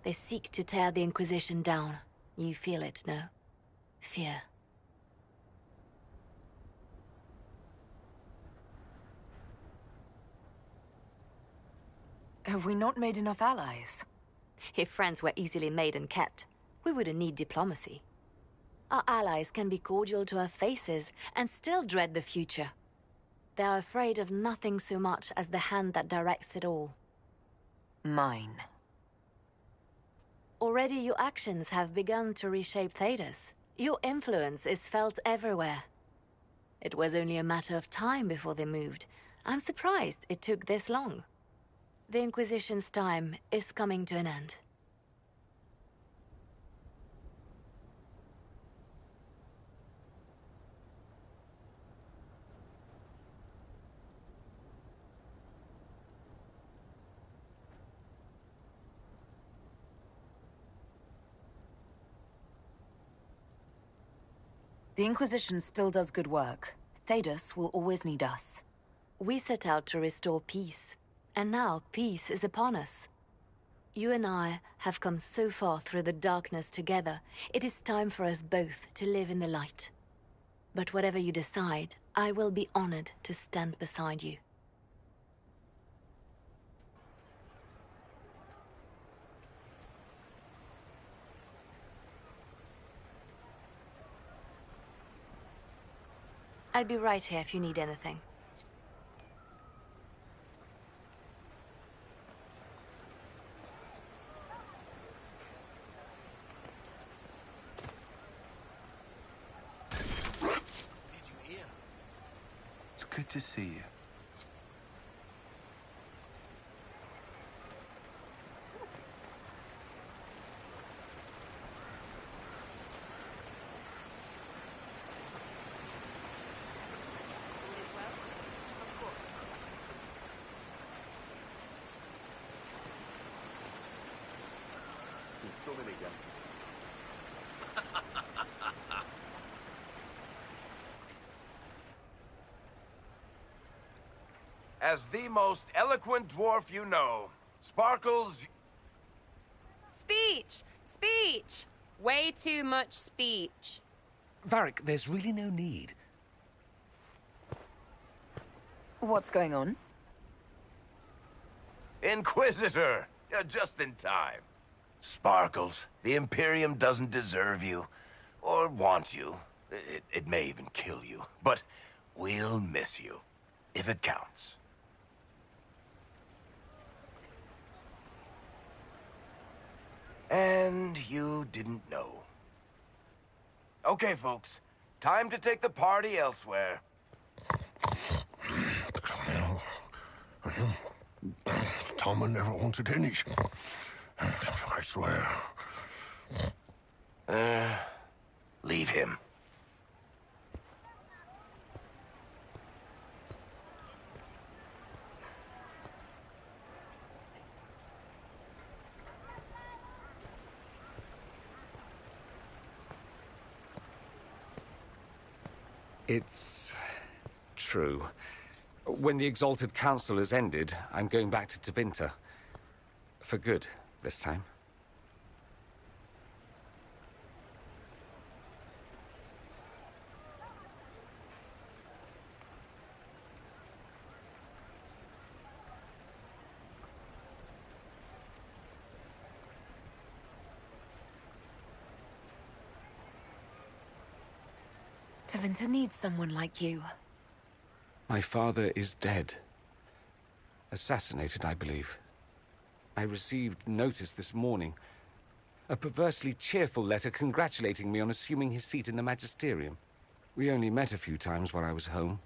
They seek to tear the Inquisition down. You feel it, no? Fear. Have we not made enough allies? If friends were easily made and kept, we wouldn't need diplomacy. Our allies can be cordial to our faces and still dread the future. They are afraid of nothing so much as the hand that directs it all. Mine. Already your actions have begun to reshape Thedas. Your influence is felt everywhere. It was only a matter of time before they moved. I'm surprised it took this long. The Inquisition's time is coming to an end. The Inquisition still does good work. Thedas will always need us. We set out to restore peace, and now peace is upon us. You and I have come so far through the darkness together. It is time for us both to live in the light. But whatever you decide, I will be honored to stand beside you. I'll be right here if you need anything. It's good to see you. As the most eloquent dwarf you know, Sparkles... Speech! Speech! Way too much speech. Varric, there's really no need. What's going on? Inquisitor! You're just in time. Sparkles, the Imperium doesn't deserve you, or want you. It may even kill you, but we'll miss you, if it counts. And you didn't know. Okay, folks. Time to take the party elsewhere. Toma never wanted any. I swear. Leave him. It's true. When the Exalted Council has ended, I'm going back to Tevinter. For good, this time. Tevinter needs someone like you. My father is dead. Assassinated, I believe. I received notice this morning. A perversely cheerful letter congratulating me on assuming his seat in the magisterium. We only met a few times while I was home.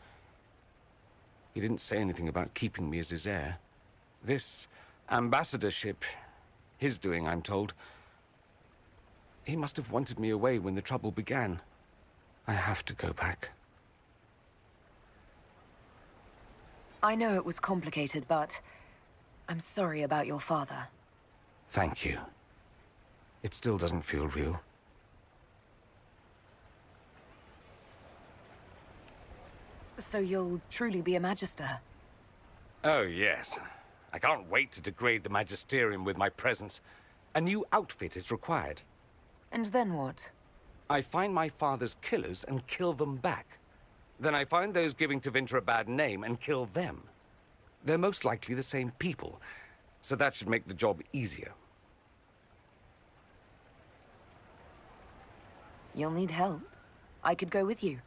He didn't say anything about keeping me as his heir. This ambassadorship, his doing, I'm told. He must have wanted me away when the trouble began. I have to go back. I know it was complicated, but I'm sorry about your father. Thank you. It still doesn't feel real. So you'll truly be a Magister? Oh, yes. I can't wait to degrade the Magisterium with my presence. A new outfit is required. And then what? I find my father's killers and kill them back. Then I find those giving Tevinter a bad name and kill them. They're most likely the same people, so that should make the job easier. You'll need help. I could go with you.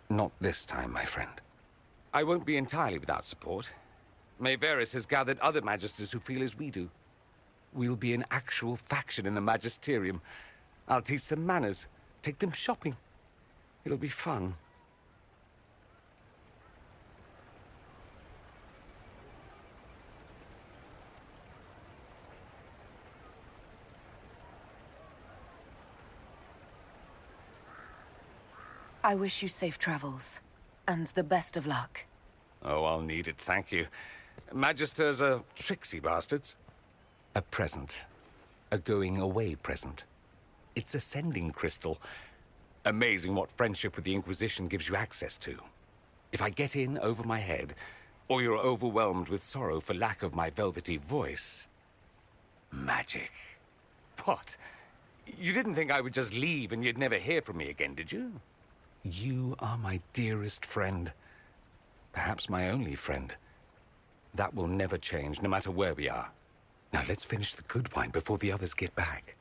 Not this time, my friend. I won't be entirely without support. Mayveris has gathered other Magisters who feel as we do. We'll be an actual faction in the Magisterium. I'll teach them manners, take them shopping. It'll be fun. I wish you safe travels, and the best of luck. Oh, I'll need it, thank you. Magisters are tricksy bastards. A present. A going-away present. It's a sending crystal. Amazing what friendship with the Inquisition gives you access to. If I get in over my head, or you're overwhelmed with sorrow for lack of my velvety voice... magic. What? You didn't think I would just leave and you'd never hear from me again, did you? You are my dearest friend. Perhaps my only friend. That will never change, no matter where we are. Now let's finish the good wine before the others get back.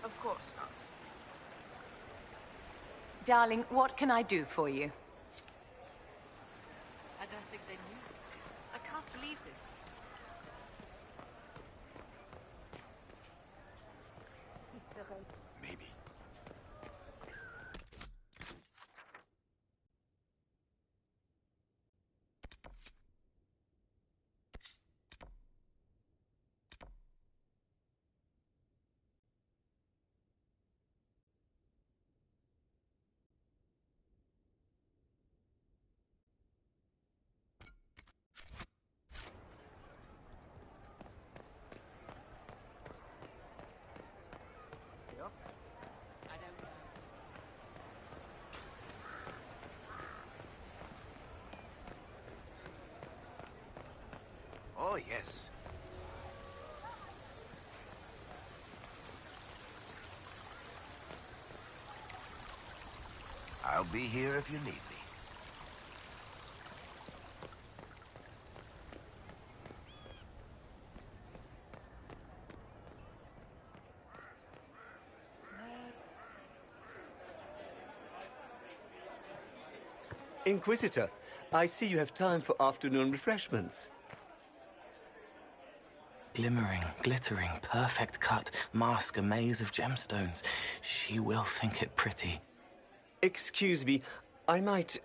Of course not. Darling, what can I do for you? I don't think they knew. I can't believe this. Maybe. Oh, yes. I'll be here if you need me. Inquisitor, I see you have time for afternoon refreshments. Glimmering, glittering, perfect cut, mask a maze of gemstones. She will think it pretty. Excuse me, I might,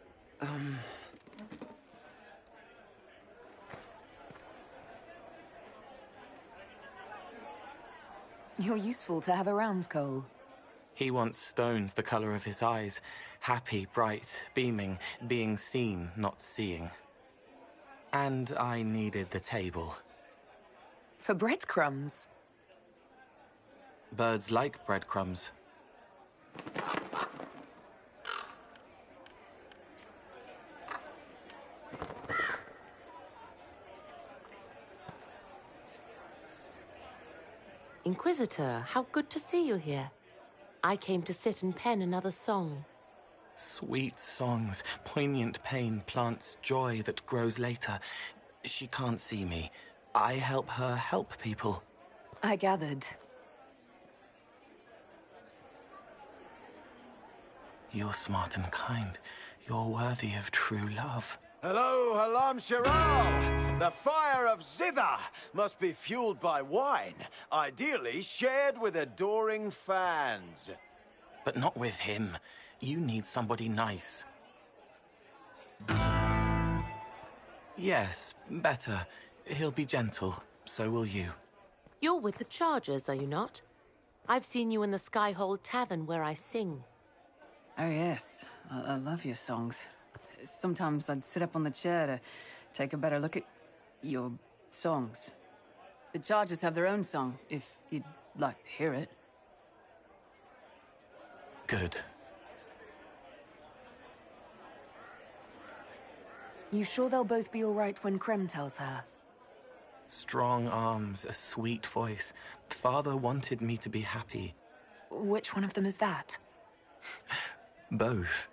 You're useful to have around, Cole. He wants stones the color of his eyes. Happy, bright, beaming, being seen, not seeing. And I needed the table. For breadcrumbs? Birds like breadcrumbs. Inquisitor, how good to see you here. I came to sit and pen another song. Sweet songs, poignant pain plants joy that grows later. She can't see me. I help her help people. I gathered. You're smart and kind. You're worthy of true love. Hello, Halam Shiral! The fire of Zither must be fueled by wine, ideally shared with adoring fans. But not with him. You need somebody nice. Yes, better. He'll be gentle. So will you. You're with the Chargers, are you not? I've seen you in the Skyhold Tavern where I sing. Oh, yes. I love your songs. Sometimes I'd sit up on the chair to take a better look at your songs. The Chargers have their own song, if you'd like to hear it. Good. You sure they'll both be all right when Krem tells her? Strong arms, a sweet voice. Father wanted me to be happy. Which one of them is that? Both.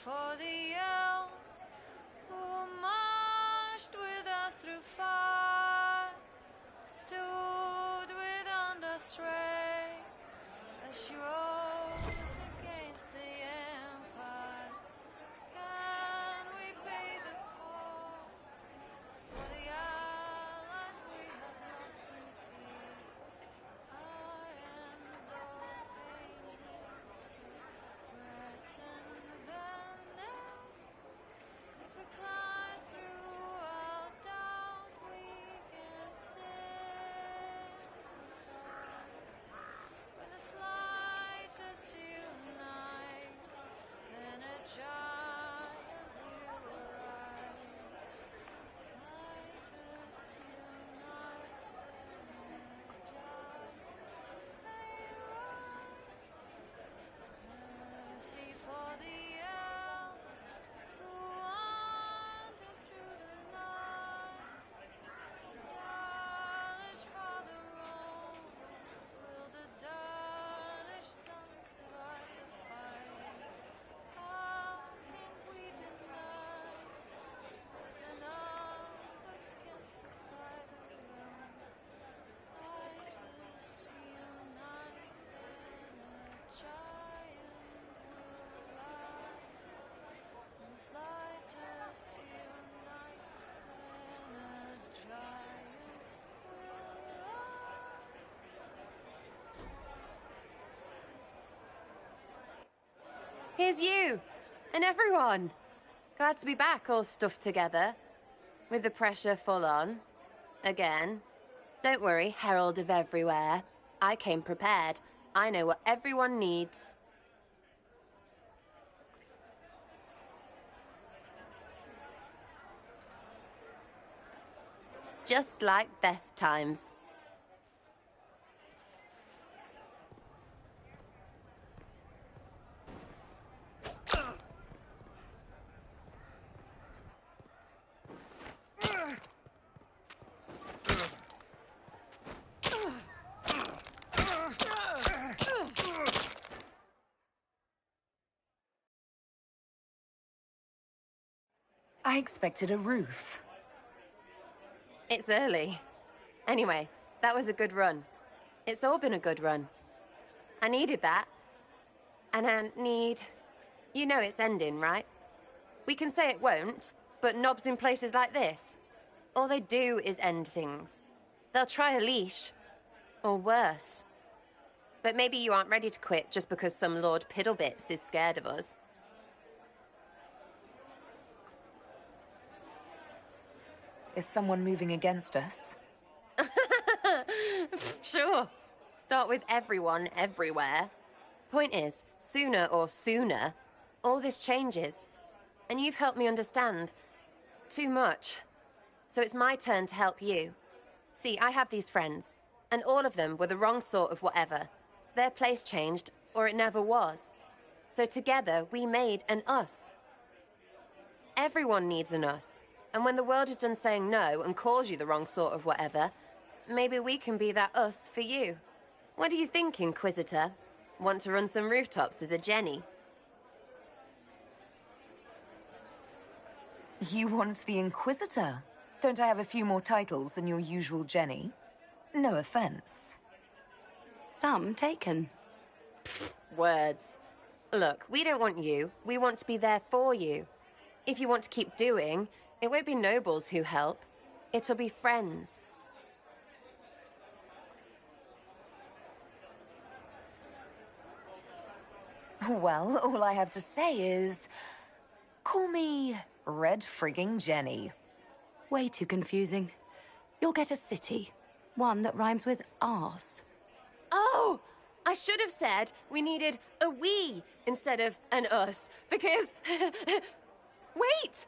For the elves who marched with us through fire, stood with under stray as she rose against the empire. Can we pay the cost for the allies we have lost in fear? Our ends of pain will soon threaten them. If we climb through our doubt, we can sympathize. When the slightest unite, then a giant will rise. Slightest unite, then a giant may rise. Mercy for the elves who wander through the night. Dalish father roams. Will the Dalish son survive the fight? How can we deny that the numbers can supply the realm? Slightest unite, then a giant will rise. And slightest unite, then a giant will rise. Here's you! And everyone! Glad to be back, all stuffed together. With the pressure full on. Again. Don't worry, Herald of Everywhere. I came prepared. I know what everyone needs. Just like best times. I expected a roof. It's early. Anyway, that was a good run. It's all been a good run. I needed that. And I need... You know it's ending, right? We can say it won't, but knobs in places like this. All they do is end things. They'll try a leash. Or worse. But maybe you aren't ready to quit just because some Lord Piddlebits is scared of us. Is someone moving against us? Sure. Start with everyone, everywhere. Point is, sooner, all this changes. And you've helped me understand. Too much. So it's my turn to help you. See, I have these friends, and all of them were the wrong sort of whatever. Their place changed, or it never was. So together, we made an us. Everyone needs an us. And when the world is done saying no and calls you the wrong sort of whatever, maybe we can be that us for you. What do you think, Inquisitor? Want to run some rooftops as a Jenny? You want the Inquisitor? Don't I have a few more titles than your usual Jenny? No offense. Some taken. Words. Look, we don't want you. We want to be there for you. If you want to keep doing, it won't be nobles who help. It'll be friends. Well, all I have to say is... call me Red Frigging Jenny. Way too confusing. You'll get a city. One that rhymes with arse. Oh! I should have said we needed a we instead of an us, because... Wait!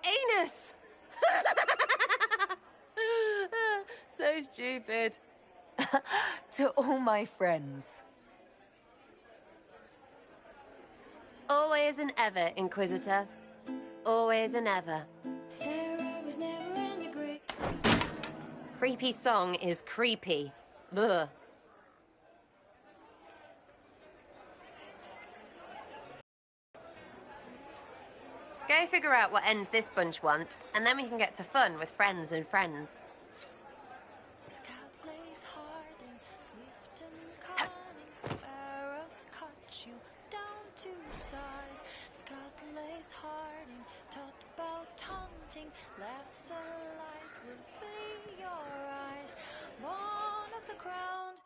Anus! So stupid. To all my friends. Always and ever, Inquisitor. Always and ever. Sarah was never on the great. Creepy song is creepy. Ugh. Go figure out what end this bunch want, and then we can get to fun with friends and friends. Scout lays harding, swift and cunning. Arrows cut you down to size. Scout lays harding, taught about hunting. Laughs a light will fill your eyes. Born of the ground.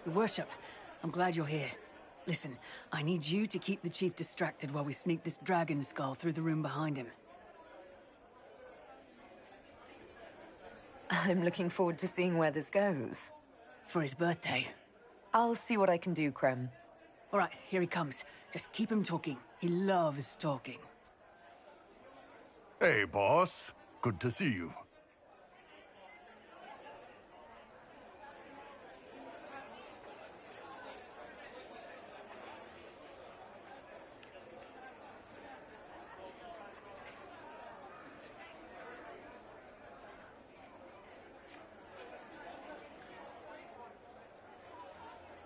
Your worship, I'm glad you're here. Listen, I need you to keep the chief distracted while we sneak this dragon skull through the room behind him. I'm looking forward to seeing where this goes. It's for his birthday. I'll see what I can do, Krem. All right, here he comes. Just keep him talking. He loves talking. Hey, boss. Good to see you.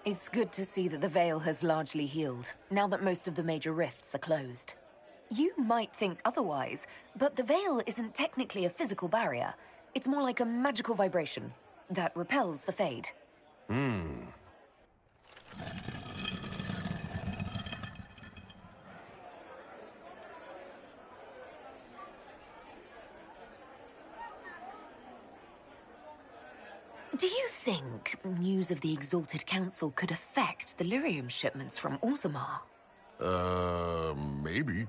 It's good to see that the Veil has largely healed, now that most of the major rifts are closed. You might think otherwise, but the Veil isn't technically a physical barrier. It's more like a magical vibration that repels the Fade. Do you think news of the Exalted Council could affect the lyrium shipments from Orzammar? Maybe.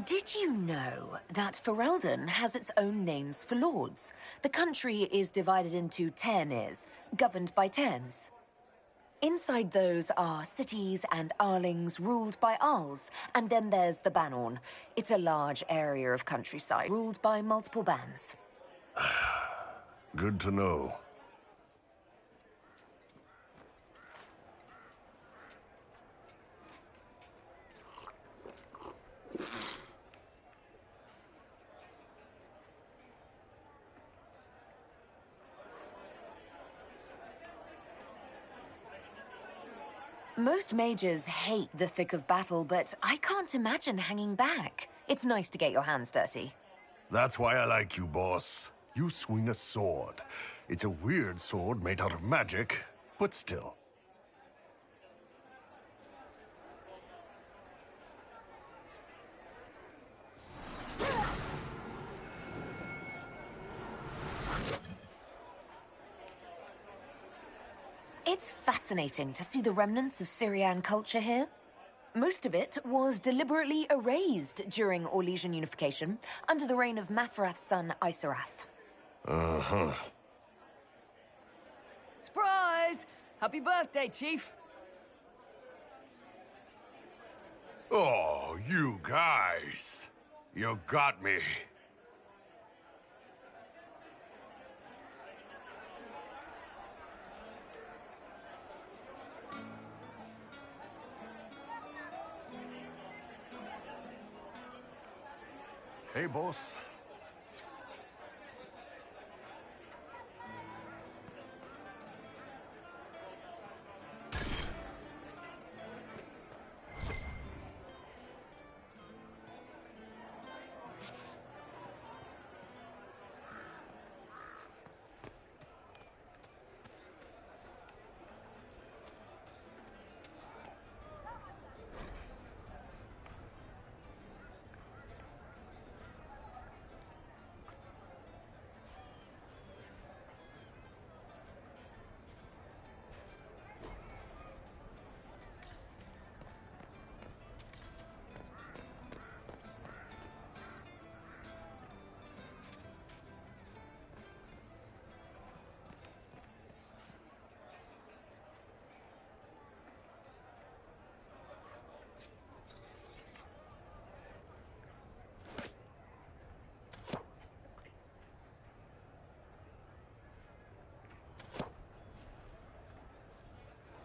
Did you know that Ferelden has its own names for lords? The country is divided into Tairnirs, governed by Tairns. Inside those are cities and Arlings ruled by Arls, and then there's the Banorn. It's a large area of countryside ruled by multiple bands. Good to know. Most mages hate the thick of battle, but I can't imagine hanging back. It's nice to get your hands dirty. That's why I like you, boss. You swing a sword. It's a weird sword made out of magic, but still. It's fascinating to see the remnants of Syrian culture here. Most of it was deliberately erased during Orlesian unification under the reign of Mafarath's son, Isarath. Uh-huh. Surprise! Happy birthday, Chief! Oh, you guys. You got me. Hey, boss.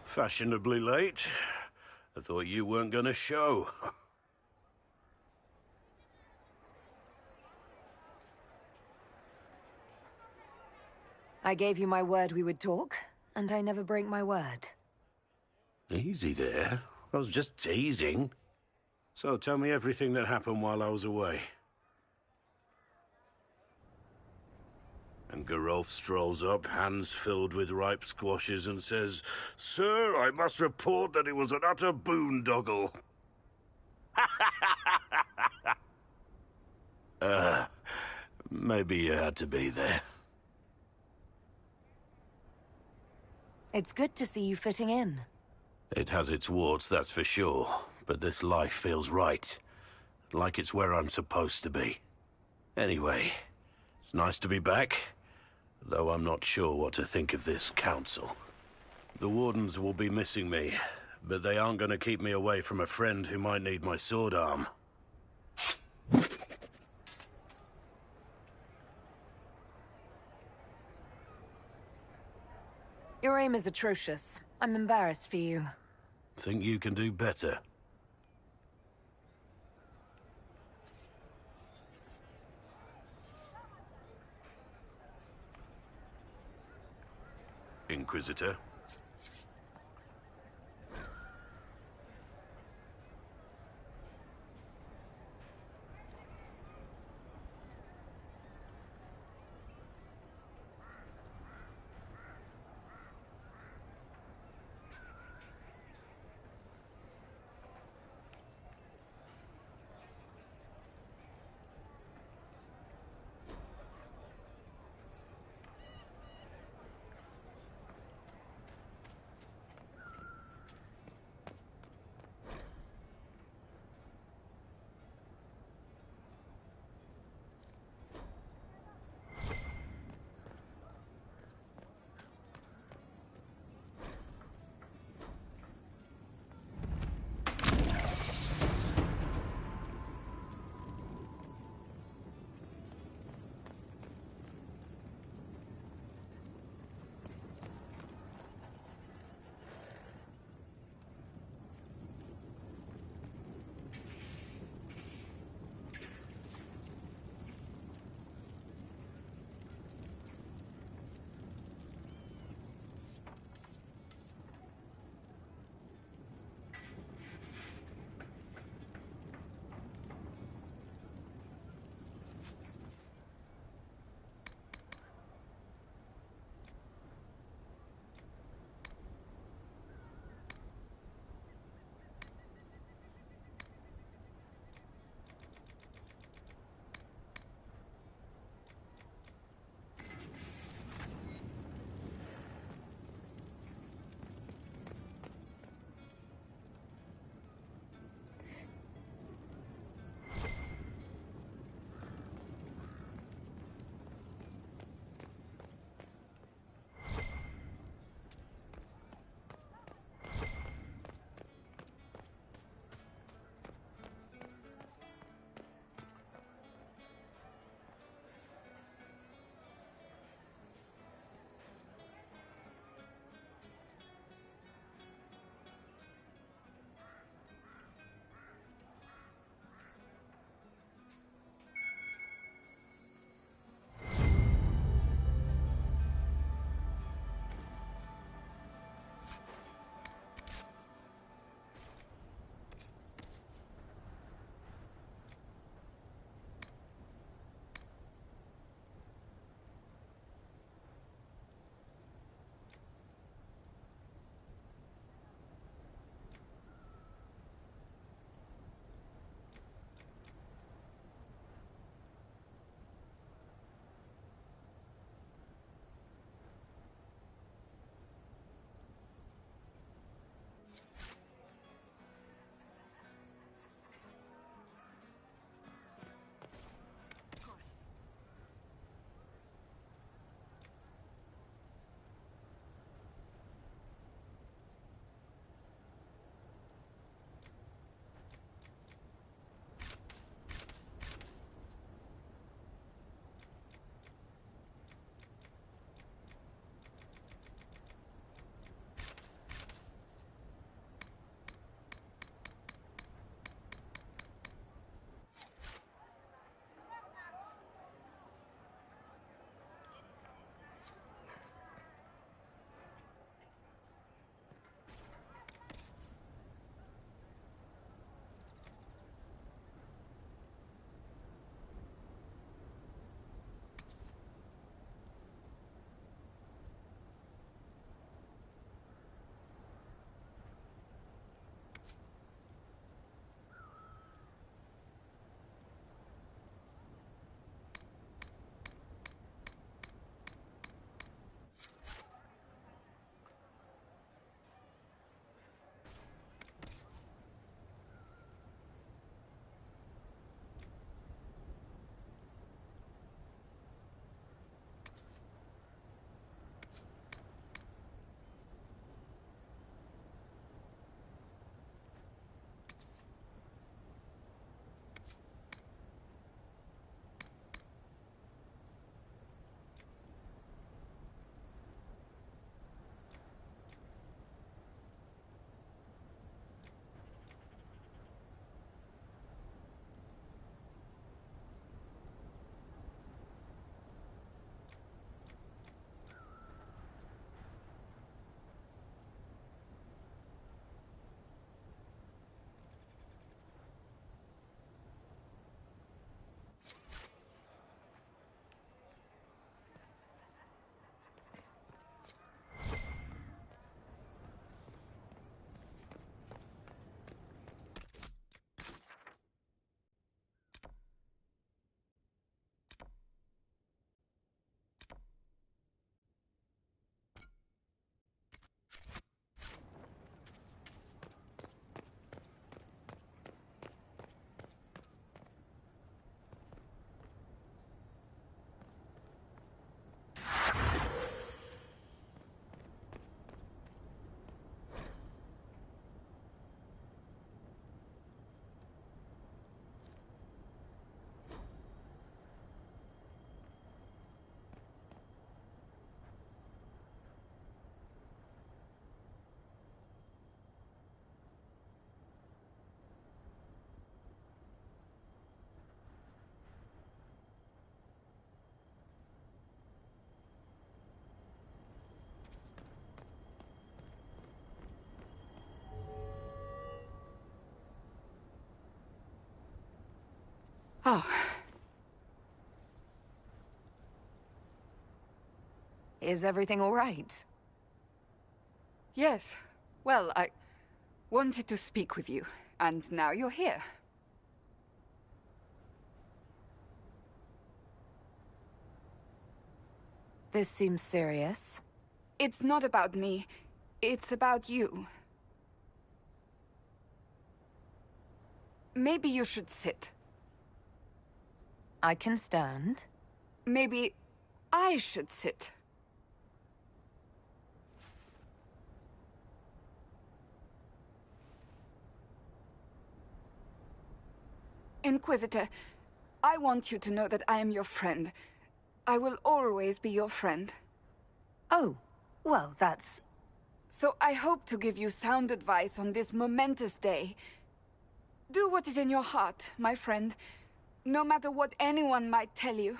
Fashionably late. I thought you weren't gonna show. I gave you my word we would talk, and I never break my word. Easy there. I was just teasing. So tell me everything that happened while I was away. And Geralf strolls up, hands filled with ripe squashes, and says, "Sir, I must report that it was an utter boondoggle." Maybe you had to be there. It's good to see you fitting in. It has its warts, that's for sure. But this life feels right. Like it's where I'm supposed to be. Anyway, it's nice to be back. Though I'm not sure what to think of this council. The Wardens will be missing me, but they aren't going to keep me away from a friend who might need my sword arm. Your aim is atrocious. I'm embarrassed for you. Think you can do better? Inquisitor. Oh. Is everything all right? Yes. Well, I wanted to speak with you, and now you're here. This seems serious. It's not about me. It's about you. Maybe you should sit. I can stand. Maybe I should sit. Inquisitor, I want you to know that I am your friend. I will always be your friend. Oh, well, that's... So I hope to give you sound advice on this momentous day. Do what is in your heart, my friend, no matter what anyone might tell you.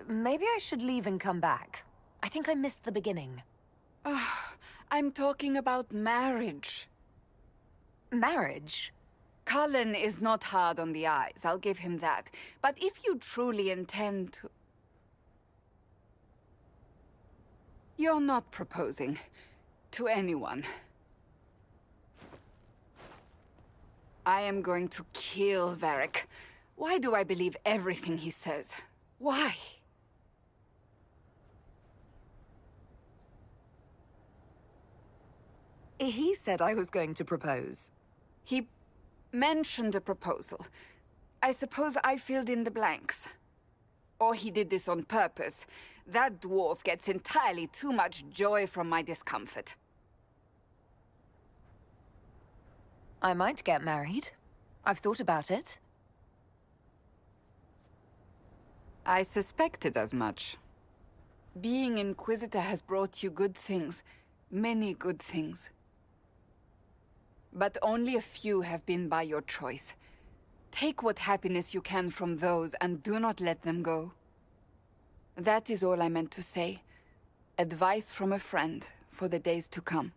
Maybe I should leave and come back. I think I missed the beginning. I'm talking about marriage. Marriage? Cullen is not hard on the eyes, I'll give him that. But if you truly intend to... You're not proposing to anyone. I am going to kill Varric. Why do I believe everything he says? Why? He said I was going to propose. He mentioned a proposal. I suppose I filled in the blanks. Or he did this on purpose. That dwarf gets entirely too much joy from my discomfort. I might get married. I've thought about it. I suspected as much. Being Inquisitor has brought you good things. Many good things. But only a few have been by your choice. Take what happiness you can from those and do not let them go. That is all I meant to say. Advice from a friend for the days to come.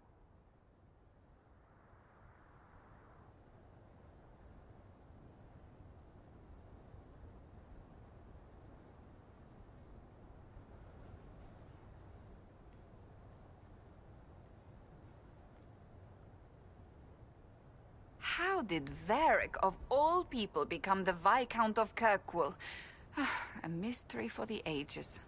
How did Varric, of all people, become the Viscount of Kirkwall? A mystery for the ages.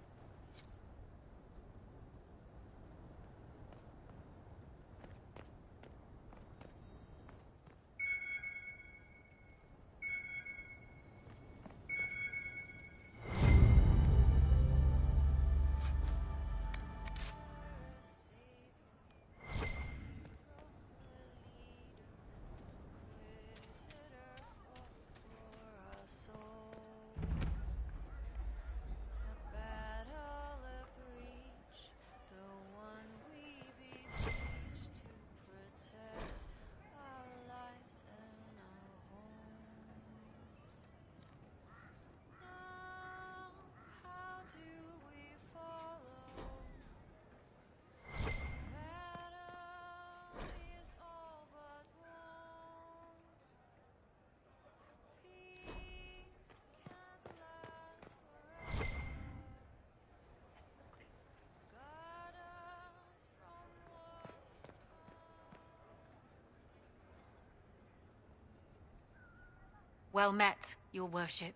Well met, your worship.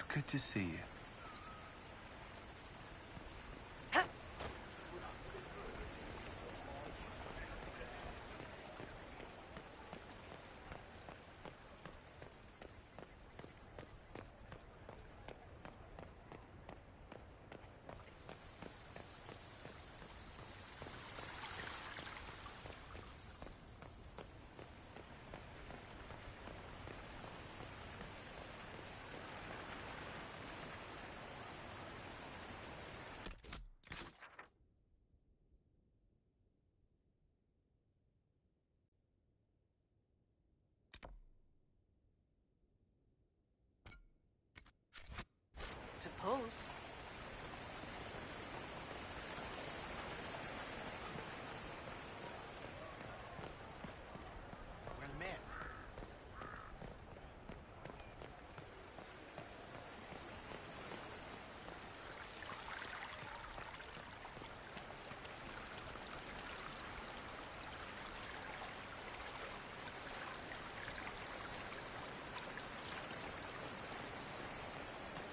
It's good to see you. Suppose. Well met.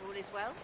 All is well?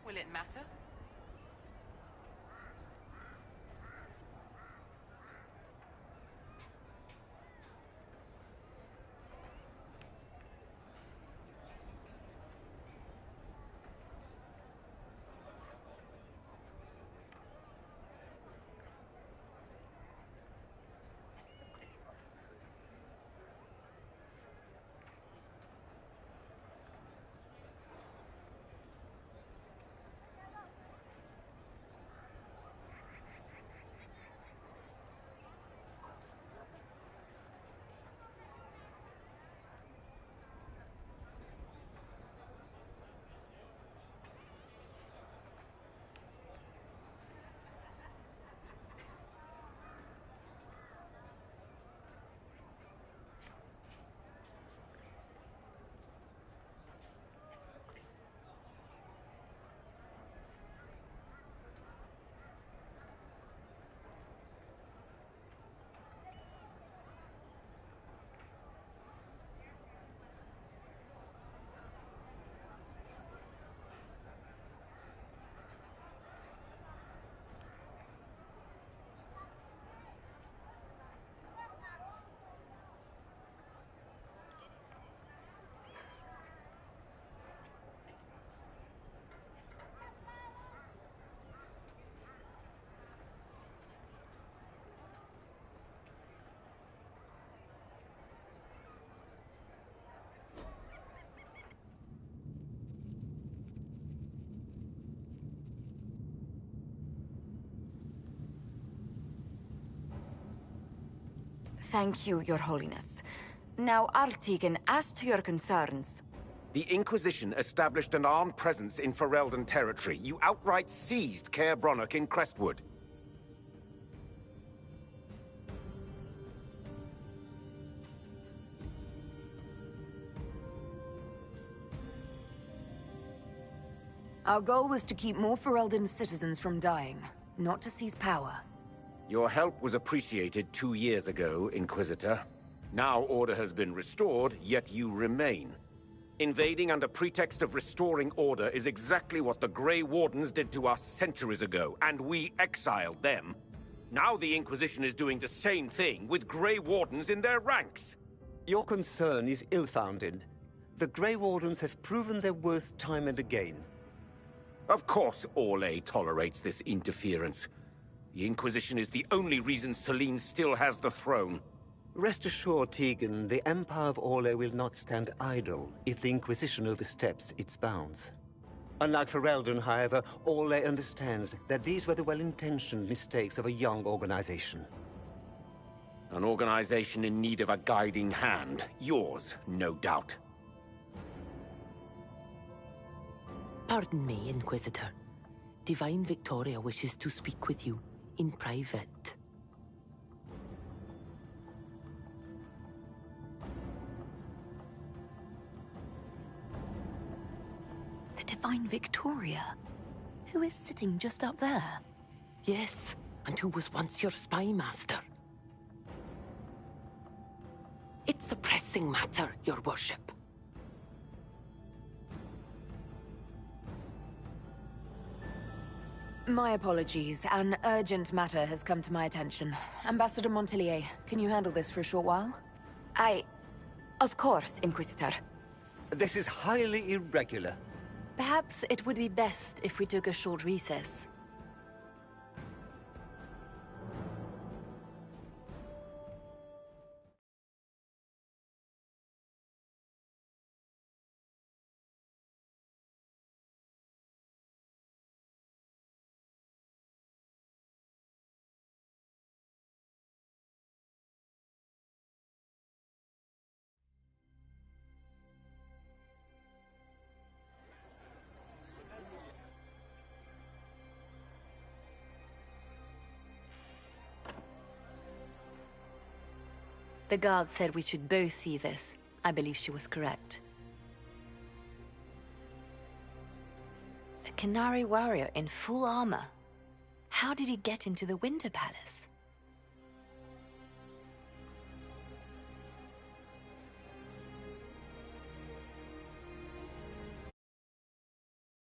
Will it matter? Thank you, Your Holiness. Now, Artigan, as to your concerns... The Inquisition established an armed presence in Ferelden territory. You outright seized Caer Bronach in Crestwood. Our goal was to keep more Ferelden citizens from dying, not to seize power. Your help was appreciated 2 years ago, Inquisitor. Now order has been restored, yet you remain. Invading under pretext of restoring order is exactly what the Grey Wardens did to us centuries ago, and we exiled them. Now the Inquisition is doing the same thing with Grey Wardens in their ranks. Your concern is ill-founded. The Grey Wardens have proven their worth time and again. Of course Orlais tolerates this interference. The Inquisition is the only reason Selene still has the throne. Rest assured, Tegan, the Empire of Orlais will not stand idle if the Inquisition oversteps its bounds. Unlike Ferelden, however, Orlais understands that these were the well-intentioned mistakes of a young organization. An organization in need of a guiding hand. Yours, no doubt. Pardon me, Inquisitor. Divine Victoria wishes to speak with you in private. The Divine Victoria? Who is sitting just up there? Yes, and who was once your spy master. It's a pressing matter, your worship. My apologies. An urgent matter has come to my attention. Ambassador Montelier, can you handle this for a short while? Of course, Inquisitor. This is highly irregular. Perhaps it would be best if we took a short recess. The guard said we should both see this. I believe she was correct. A Canary warrior in full armor. How did he get into the Winter Palace?